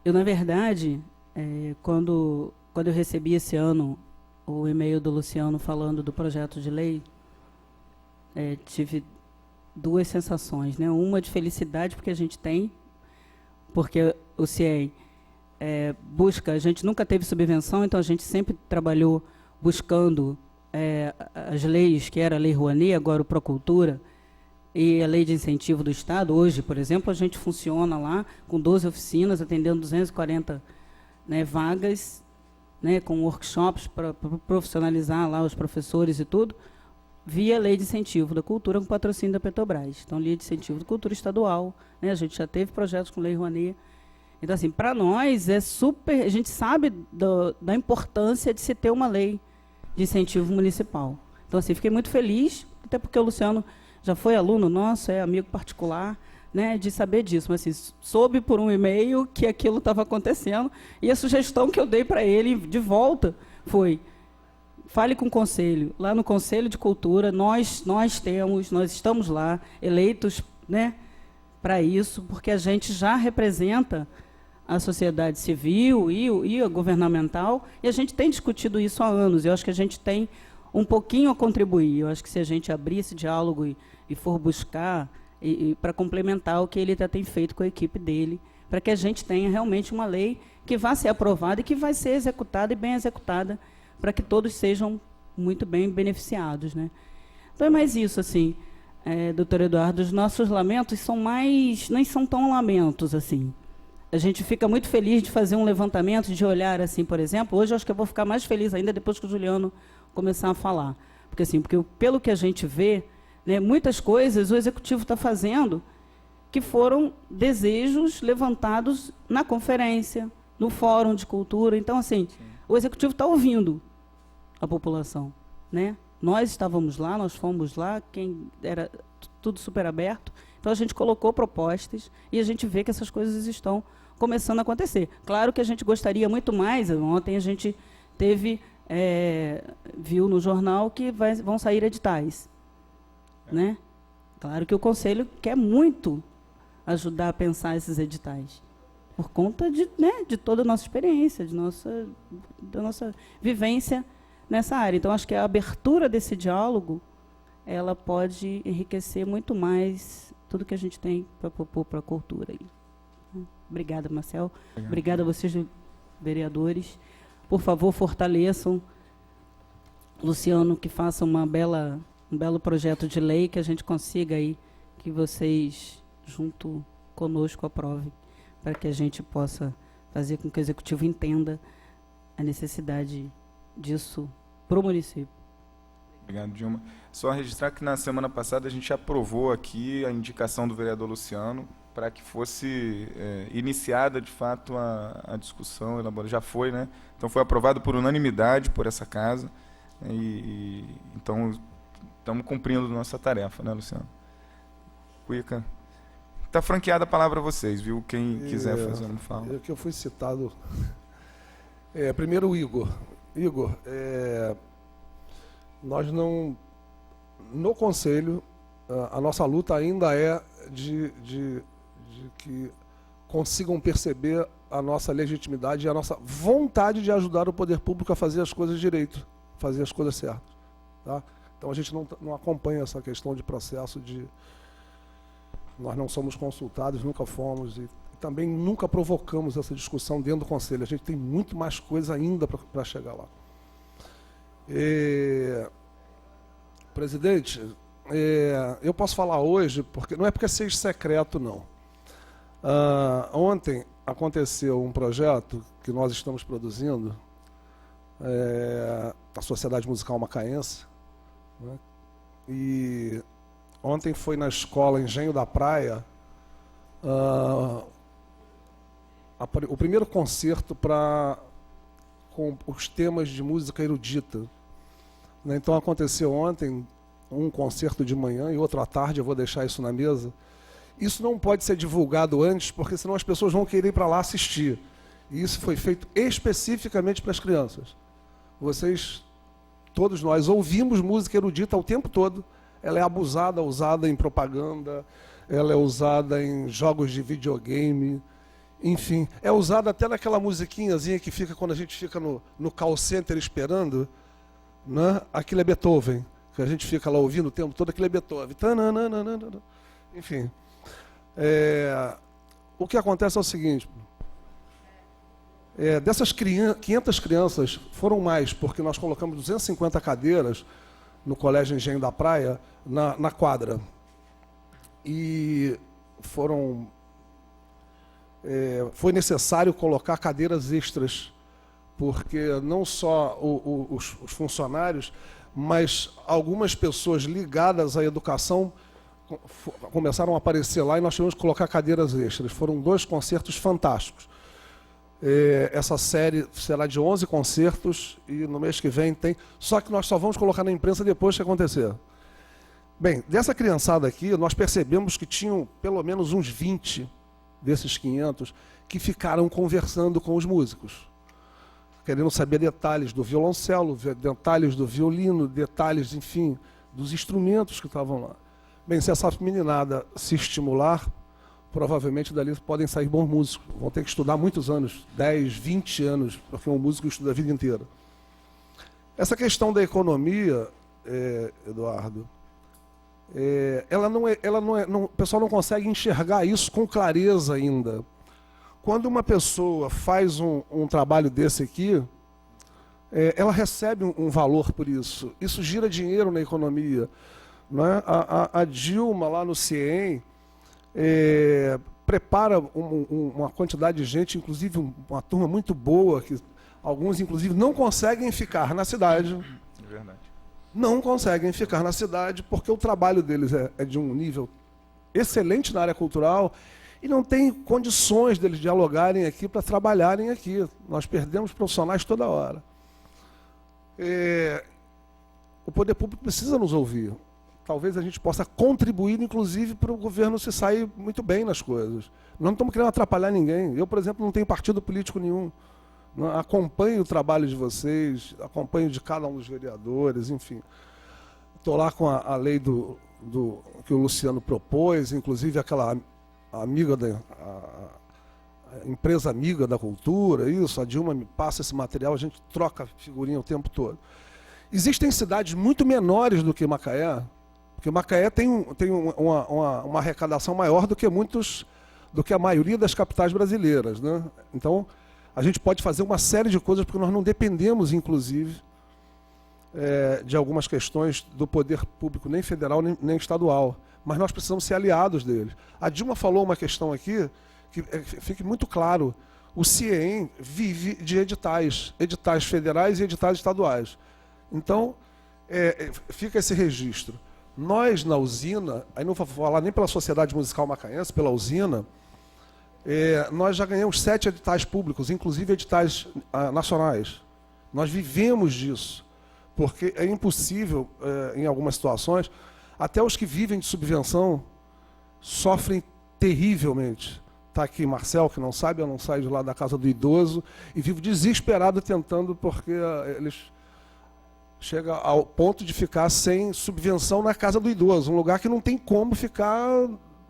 Eu, na verdade, quando eu recebi esse ano o e-mail do Luciano falando do projeto de lei, tive duas sensações, né? Uma de felicidade, porque a gente tem, porque o CIEM busca, a gente nunca teve subvenção, então a gente sempre trabalhou buscando as leis, que era a Lei Rouanet, agora o Procultura, e a Lei de Incentivo do Estado. Hoje, por exemplo, a gente funciona lá com 12 oficinas, atendendo 240, né, vagas, né, com workshops para profissionalizar lá os professores e tudo, via Lei de Incentivo da Cultura com patrocínio da Petrobras. Então, Lei de Incentivo da Cultura Estadual, né, a gente já teve projetos com Lei Rouanet. Então, assim, para nós é super... A gente sabe da importância de se ter uma lei de incentivo municipal. Então, assim, fiquei muito feliz, até porque o Luciano já foi aluno nosso, é amigo particular, né, de saber disso. Mas, assim, soube por um e-mail que aquilo estava acontecendo, e a sugestão que eu dei para ele de volta foi: fale com o Conselho. Lá no Conselho de Cultura, nós estamos lá, eleitos, né, para isso, porque a gente já representa a sociedade civil e a governamental, e a gente tem discutido isso há anos. Eu acho que a gente tem um pouquinho a contribuir. Eu acho que se a gente abrir esse diálogo e for buscar, para complementar o que ele já tem feito com a equipe dele, para que a gente tenha realmente uma lei que vá ser aprovada e que vai ser executada, e bem executada, para que todos sejam muito bem beneficiados, né? Então é mais isso, assim, doutor Eduardo, os nossos lamentos são nem são tão lamentos assim. A gente fica muito feliz de fazer um levantamento, de olhar assim, por exemplo. Hoje eu acho que eu vou ficar mais feliz ainda depois que o Juliano começar a falar. Porque, assim, pelo que a gente vê, né, muitas coisas o Executivo está fazendo que foram desejos levantados na conferência, no Fórum de Cultura. Então, assim, sim, o Executivo está ouvindo a população, né? Nós estávamos lá, nós fomos lá, era tudo super aberto. Então, a gente colocou propostas e a gente vê que essas coisas estão começando a acontecer. Claro que a gente gostaria muito mais. Ontem a gente viu no jornal que vão sair editais, né? Claro que o Conselho quer muito ajudar a pensar esses editais, por conta de toda a nossa experiência, da nossa vivência nessa área. Então, acho que a abertura desse diálogo, ela pode enriquecer muito mais tudo que a gente tem para propor para a cultura. Obrigada, Marcel. Obrigada a vocês, vereadores. Por favor, fortaleçam Luciano, que faça um belo projeto de lei, que a gente consiga aí, que vocês, junto conosco, aprovem, para que a gente possa fazer com que o Executivo entenda a necessidade disso para o município. Obrigado, Dilma. Só registrar que na semana passada a gente aprovou aqui a indicação do vereador Luciano para que fosse iniciada, de fato, a discussão, já foi, né? Então foi aprovado por unanimidade por essa casa, então estamos cumprindo nossa tarefa, né, Luciano? Cuica. Está franqueada a palavra a vocês, viu? Quem quiser fazer uma fala. Que eu fui citado. Primeiro, o Igor. Igor, nós não... No Conselho, a nossa luta ainda é de que consigam perceber a nossa legitimidade e a nossa vontade de ajudar o poder público a fazer as coisas direito, fazer as coisas certas. Tá? Então a gente não acompanha essa questão de processo de... Nós não somos consultados, nunca fomos, e também nunca provocamos essa discussão dentro do Conselho. A gente tem muito mais coisa ainda para chegar lá. Presidente, eu posso falar hoje, porque não é porque seja secreto, não. Ontem aconteceu um projeto que nós estamos produzindo, da Sociedade Musical Macaense, né? E ontem foi na escola Engenho da Praia o primeiro concerto com os temas de música erudita. Então aconteceu ontem um concerto de manhã e outro à tarde, eu vou deixar isso na mesa. Isso não pode ser divulgado antes, porque senão as pessoas vão querer ir para lá assistir. E isso foi feito especificamente para as crianças. Vocês, todos nós, ouvimos música erudita o tempo todo. Ela é abusada, usada em propaganda, ela é usada em jogos de videogame, enfim. É usada até naquela musiquinhazinha que fica quando a gente fica no call center esperando, né? Aquilo é Beethoven, que a gente fica lá ouvindo o tempo todo, aquilo é Beethoven. Enfim. O que acontece é o seguinte, dessas 500 crianças, foram mais, porque nós colocamos 250 cadeiras no Colégio Engenho da Praia, na quadra. E foi necessário colocar cadeiras extras, porque não só os funcionários, mas algumas pessoas ligadas à educação começaram a aparecer lá e nós tivemos que colocar cadeiras extras. Foram 2 concertos fantásticos. Essa série será de 11 concertos e no mês que vem tem... Só que nós só vamos colocar na imprensa depois que acontecer. Bem, dessa criançada aqui, nós percebemos que tinham pelo menos uns 20 desses 500 que ficaram conversando com os músicos, querendo saber detalhes do violoncelo, detalhes do violino, detalhes, enfim, dos instrumentos que estavam lá. Bem, se essa meninada se estimular, provavelmente dali podem sair bons músicos. Vão ter que estudar muitos anos, 10, 20 anos, porque um músico estuda a vida inteira. Essa questão da economia, Eduardo, o pessoal não consegue enxergar isso com clareza ainda. Quando uma pessoa faz um trabalho desse aqui, ela recebe um valor por isso. Isso gira dinheiro na economia. Não é? A Dilma, lá no CIEM, prepara uma quantidade de gente, inclusive uma turma muito boa, que alguns, inclusive, não conseguem ficar na cidade. É verdade. Não conseguem ficar na cidade porque o trabalho deles é de um nível excelente na área cultural e não tem condições deles dialogarem aqui para trabalharem aqui. Nós perdemos profissionais toda hora. O poder público precisa nos ouvir. Talvez a gente possa contribuir, inclusive, para o governo se sair muito bem nas coisas. Nós não estamos querendo atrapalhar ninguém. Eu, por exemplo, não tenho partido político nenhum. Acompanho o trabalho de vocês, acompanho de cada um dos vereadores, enfim. Estou lá com a lei que o Luciano propôs, inclusive aquela amiga a empresa amiga da cultura, isso, a Dilma me passa esse material, a gente troca figurinha o tempo todo. Existem cidades muito menores do que Macaé, porque Macaé tem uma arrecadação maior do que a maioria das capitais brasileiras, né? Então, a gente pode fazer uma série de coisas, porque nós não dependemos, inclusive, de algumas questões do poder público, nem federal, nem estadual. Mas nós precisamos ser aliados deles. A Dilma falou uma questão aqui, que fique muito claro, o CIEM vive de editais federais e editais estaduais. Então, fica esse registro. Nós, na usina, aí não vou falar nem pela Sociedade Musical Macaense, pela usina, nós já ganhamos 7 editais públicos, inclusive editais nacionais. Nós vivemos disso, porque é impossível, em algumas situações, até os que vivem de subvenção sofrem terrivelmente. Está aqui Marcel, que não sabe, eu não saio de lá da casa do idoso, e vivo desesperado tentando, porque eles chegam ao ponto de ficar sem subvenção na casa do idoso, um lugar que não tem como ficar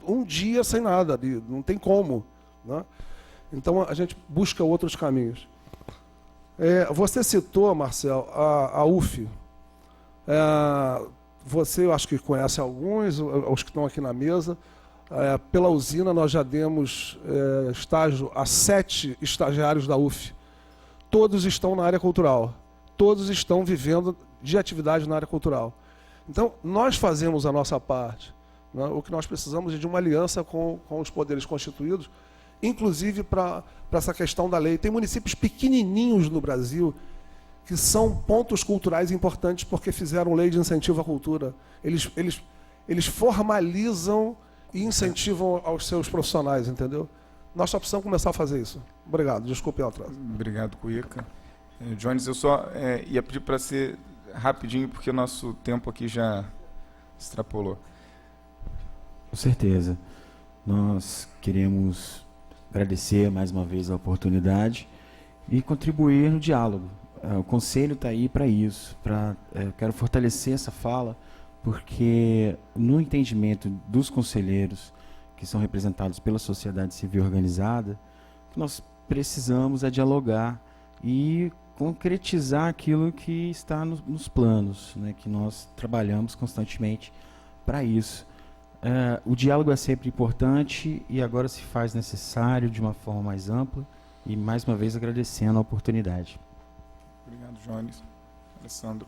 um dia sem nada, não tem como. Né? Então a gente busca outros caminhos. Você citou, Marcel, a UF. Você, eu acho que conhece alguns, os que estão aqui na mesa. Pela usina, nós já demos estágio a 7 estagiários da UF. Todos estão na área cultural. todos estão vivendo de atividade na área cultural. Então, nós fazemos a nossa parte. Né? O que nós precisamos é de uma aliança com os poderes constituídos, inclusive para essa questão da lei. Tem municípios pequenininhos no Brasil que são pontos culturais importantes porque fizeram lei de incentivo à cultura. Eles formalizam e incentivam aos seus profissionais, entendeu? Nós só precisamos começar a fazer isso. Obrigado, desculpe o atraso. Obrigado, Cuica. Jones, eu só ia pedir para ser rapidinho, porque o nosso tempo aqui já extrapolou. Com certeza. Nós queremos agradecer mais uma vez a oportunidade e contribuir no diálogo. O Conselho está aí para isso. Quero fortalecer essa fala, porque no entendimento dos conselheiros, que são representados pela sociedade civil organizada, o que nós precisamos é dialogar e concretizar aquilo que está nos planos, né, que nós trabalhamos constantemente para isso. O diálogo é sempre importante e agora se faz necessário de uma forma mais ampla e, mais uma vez, agradecendo a oportunidade. Obrigado, Jones. Alessandro.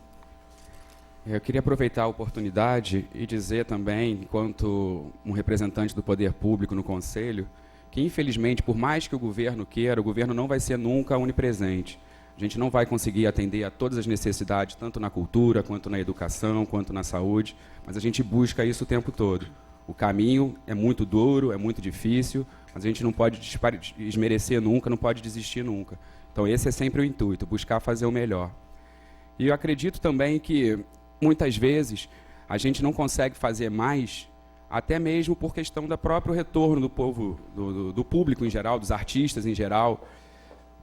Eu queria aproveitar a oportunidade e dizer também, enquanto um representante do poder público no Conselho, que, infelizmente, por mais que o governo queira, o governo não vai ser nunca onipresente. A gente não vai conseguir atender a todas as necessidades, tanto na cultura, quanto na educação, quanto na saúde, mas a gente busca isso o tempo todo. O caminho é muito duro, é muito difícil, mas a gente não pode desmerecer nunca, não pode desistir nunca. Então esse é sempre o intuito, buscar fazer o melhor. E eu acredito também que, muitas vezes, a gente não consegue fazer mais, até mesmo por questão do próprio retorno do povo, do público em geral, dos artistas em geral.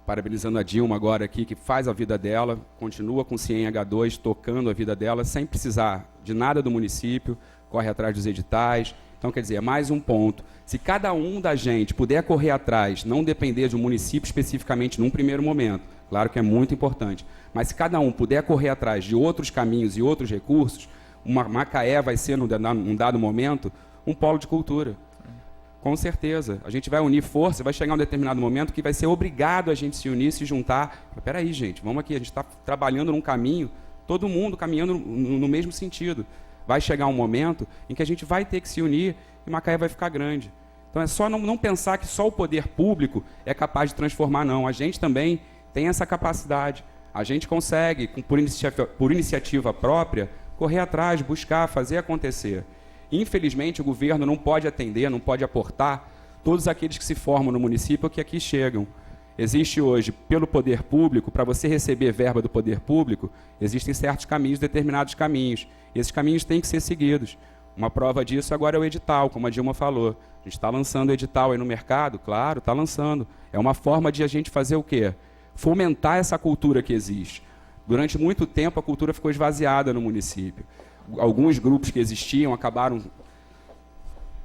Parabenizando a Dilma agora aqui, que faz a vida dela, continua com o CIEM-H2, tocando a vida dela, sem precisar de nada do município, corre atrás dos editais. Então, quer dizer, é mais um ponto. Se cada um da gente puder correr atrás, não depender de um município especificamente num primeiro momento, claro que é muito importante, mas se cada um puder correr atrás de outros caminhos e outros recursos, Macaé vai ser, num dado momento, um polo de cultura. Com certeza. A gente vai unir força, vai chegar um determinado momento que vai ser obrigado a gente se unir, se juntar. Espera aí, gente, vamos aqui, a gente está trabalhando num caminho, todo mundo caminhando no mesmo sentido. Vai chegar um momento em que a gente vai ter que se unir e Macaé vai ficar grande. Então é só não pensar que só o poder público é capaz de transformar, não. A gente também tem essa capacidade. A gente consegue, por iniciativa própria, correr atrás, buscar, fazer acontecer. Infelizmente, o governo não pode atender, não pode aportar todos aqueles que se formam no município que aqui chegam. Existe hoje, pelo poder público, para você receber verba do poder público, existem certos caminhos, determinados caminhos. E esses caminhos têm que ser seguidos. Uma prova disso agora é o edital, como a Dilma falou. A gente está lançando o edital aí no mercado? Claro, está lançando. É uma forma de a gente fazer o quê? Fomentar essa cultura que existe. Durante muito tempo, a cultura ficou esvaziada no município. Alguns grupos que existiam acabaram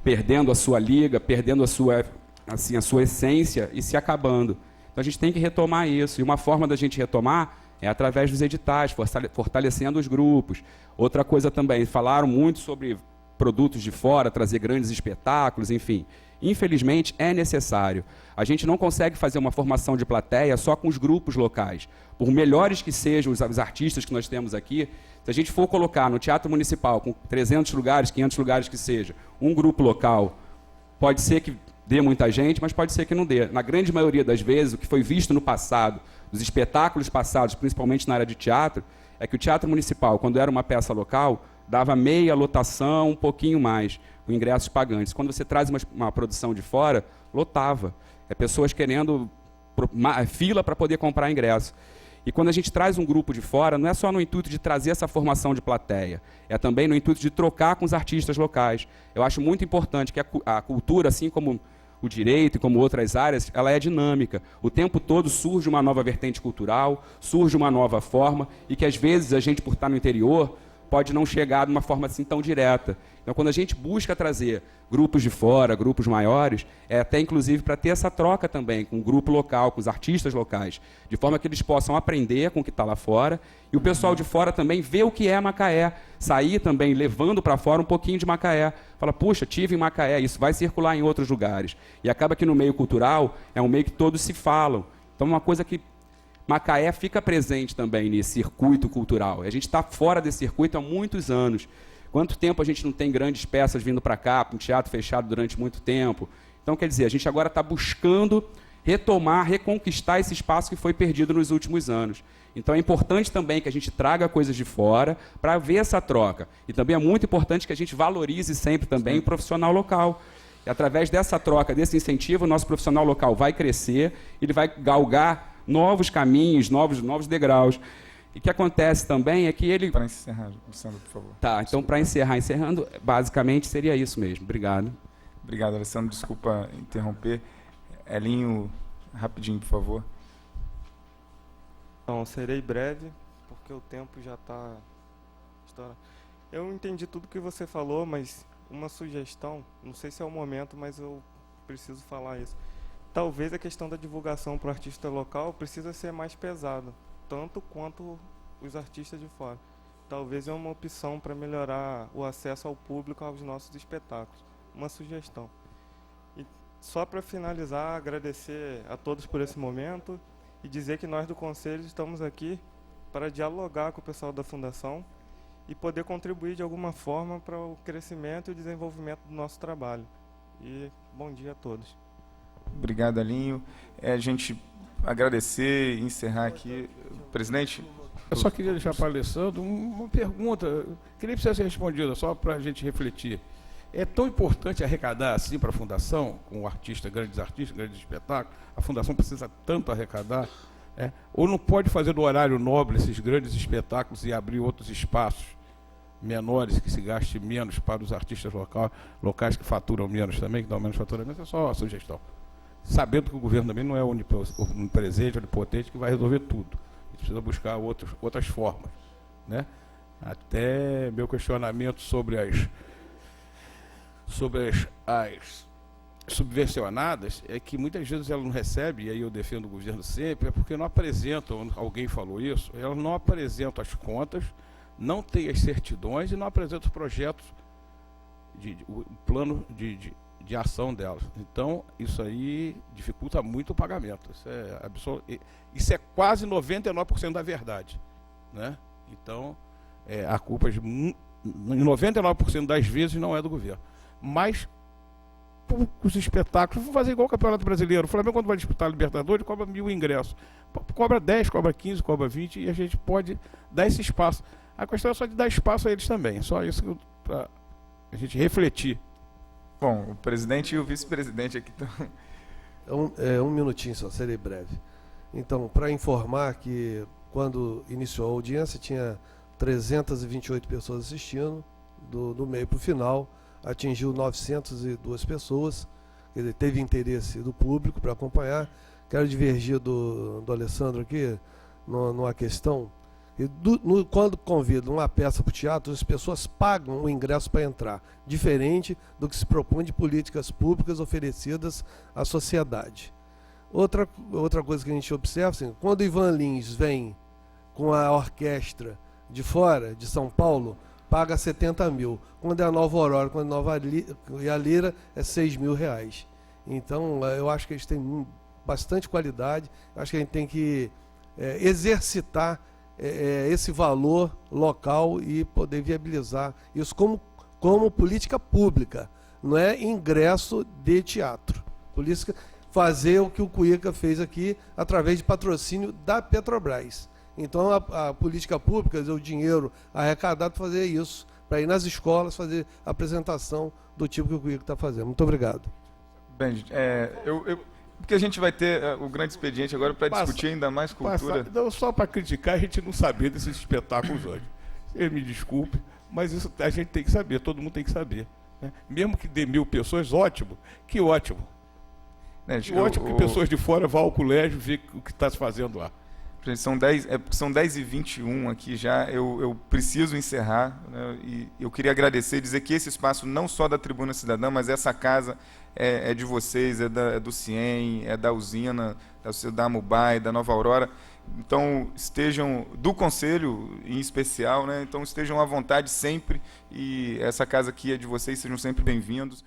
perdendo a sua liga, perdendo a sua essência e se acabando. Então a gente tem que retomar isso. E uma forma da gente retomar é através dos editais, fortalecendo os grupos. Outra coisa também, falaram muito sobre produtos de fora, trazer grandes espetáculos, enfim. Infelizmente, é necessário. A gente não consegue fazer uma formação de plateia só com os grupos locais. Por melhores que sejam os artistas que nós temos aqui, se a gente for colocar no Teatro Municipal, com 300 lugares, 500 lugares que seja, um grupo local, pode ser que dê muita gente, mas pode ser que não dê. Na grande maioria das vezes, o que foi visto no passado, dos espetáculos passados, principalmente na área de teatro, é que o Teatro Municipal, quando era uma peça local, dava meia lotação, um pouquinho mais, com ingressos pagantes. Quando você traz uma produção de fora, lotava. É pessoas querendo fila para poder comprar ingresso. E quando a gente traz um grupo de fora, não é só no intuito de trazer essa formação de plateia, é também no intuito de trocar com os artistas locais. Eu acho muito importante que a cultura, assim como o direito e como outras áreas, ela é dinâmica. O tempo todo surge uma nova vertente cultural, surge uma nova forma, e que às vezes a gente, por estar no interior, pode não chegar de uma forma assim tão direta. Então, quando a gente busca trazer grupos de fora, grupos maiores, é até inclusive para ter essa troca também com o grupo local, com os artistas locais, de forma que eles possam aprender com o que está lá fora, e o pessoal de fora também vê o que é Macaé, sair também levando para fora um pouquinho de Macaé. Fala, puxa, tive em Macaé, isso vai circular em outros lugares. E acaba que no meio cultural é um meio que todos se falam. Então, uma coisa que Macaé fica presente também nesse circuito cultural. A gente está fora desse circuito há muitos anos. Quanto tempo a gente não tem grandes peças vindo para cá, um teatro fechado durante muito tempo? Então, quer dizer, a gente agora está buscando retomar, reconquistar esse espaço que foi perdido nos últimos anos. Então é importante também que a gente traga coisas de fora para ver essa troca. E também é muito importante que a gente valorize sempre também o profissional local. E através dessa troca, desse incentivo, o nosso profissional local vai crescer, ele vai galgar novos caminhos, novos degraus. E o que acontece também é que ele... Para encerrar, Alessandro, por favor. Tá, então para encerrando, basicamente seria isso mesmo. Obrigado. Obrigado, Alessandro. Desculpa interromper. Elinho, rapidinho, por favor. Não, serei breve, porque o tempo já está estourando. Eu entendi tudo que você falou, mas uma sugestão, não sei se é o momento, mas eu preciso falar isso. Talvez a questão da divulgação para o artista local precisa ser mais pesada, tanto quanto os artistas de fora. Talvez é uma opção para melhorar o acesso ao público aos nossos espetáculos. Uma sugestão. E só para finalizar, agradecer a todos por esse momento e dizer que nós do Conselho estamos aqui para dialogar com o pessoal da Fundação e poder contribuir de alguma forma para o crescimento e o desenvolvimento do nosso trabalho. E bom dia a todos. Obrigado, Elinho. A gente agradecer e encerrar aqui. Presidente? Eu só queria deixar para o Alessandro uma pergunta, que nem precisa ser respondida, só para a gente refletir. É tão importante arrecadar assim para a Fundação, com grandes artistas, grandes espetáculos, a Fundação precisa tanto arrecadar, ou não pode fazer do horário nobre esses grandes espetáculos e abrir outros espaços menores que se gaste menos para os artistas locais que faturam menos também, que dão menos faturamento? É só uma sugestão. Sabendo que o governo também não é onipresente, onipotente, que vai resolver tudo. A gente precisa buscar outras formas, né? Até meu questionamento sobre as subvencionadas é que muitas vezes ela não recebe, e aí eu defendo o governo sempre, é porque não apresentam, alguém falou isso, elas não apresentam as contas, não têm as certidões e não apresentam os projetos, o plano de ação delas. Então, isso aí dificulta muito o pagamento. Isso é quase 99% da verdade, né? Então, a culpa em 99% das vezes não é do governo. Mas os espetáculos, vão fazer igual o Campeonato Brasileiro. O Flamengo, quando vai disputar a Libertadores, cobra 1.000 ingressos. Cobra 10, cobra 15, cobra 20, e a gente pode dar esse espaço. A questão é só de dar espaço a eles também. Só isso para a gente refletir. Bom, o presidente e o vice-presidente aqui estão... Um minutinho só, serei breve. Então, para informar que quando iniciou a audiência, tinha 328 pessoas assistindo, do meio para o final, atingiu 902 pessoas, quer dizer, teve interesse do público para acompanhar. Quero divergir do Alessandro aqui, numa questão. Quando convidam uma peça para o teatro, as pessoas pagam o ingresso para entrar, diferente do que se propõe de políticas públicas oferecidas à sociedade. Outra coisa que a gente observa, assim, quando o Ivan Lins vem com a orquestra de fora, de São Paulo, paga 70 mil. Quando é a Nova Aurora, quando é a Lira, é 6 mil reais. Então, eu acho que eles têm bastante qualidade. Acho que a gente tem que exercitar esse valor local e poder viabilizar isso como política pública. Não é ingresso de teatro. Política, fazer o que o Cuica fez aqui através de patrocínio da Petrobras. Então, a política pública, o dinheiro arrecadado, fazer isso, para ir nas escolas fazer a apresentação do tipo que o Cuica está fazendo. Muito obrigado. Bem, porque a gente vai ter o grande expediente agora para discutir ainda mais cultura. Não, só para criticar, a gente não saber desses espetáculos hoje. Ele me desculpe, mas isso a gente tem que saber, todo mundo tem que saber, né? Mesmo que dê 1.000 pessoas, ótimo, que ótimo. Que ótimo que pessoas de fora vão ao colégio ver o que está se fazendo lá. São 10h21 aqui já, eu preciso encerrar, né, e eu queria agradecer e dizer que esse espaço, não só da Tribuna Cidadã, mas essa casa é de vocês, é do CIEM, é da usina, da Amubai, da Nova Aurora. Então, estejam, do Conselho em especial, né, então estejam à vontade sempre, e essa casa aqui é de vocês, sejam sempre bem-vindos.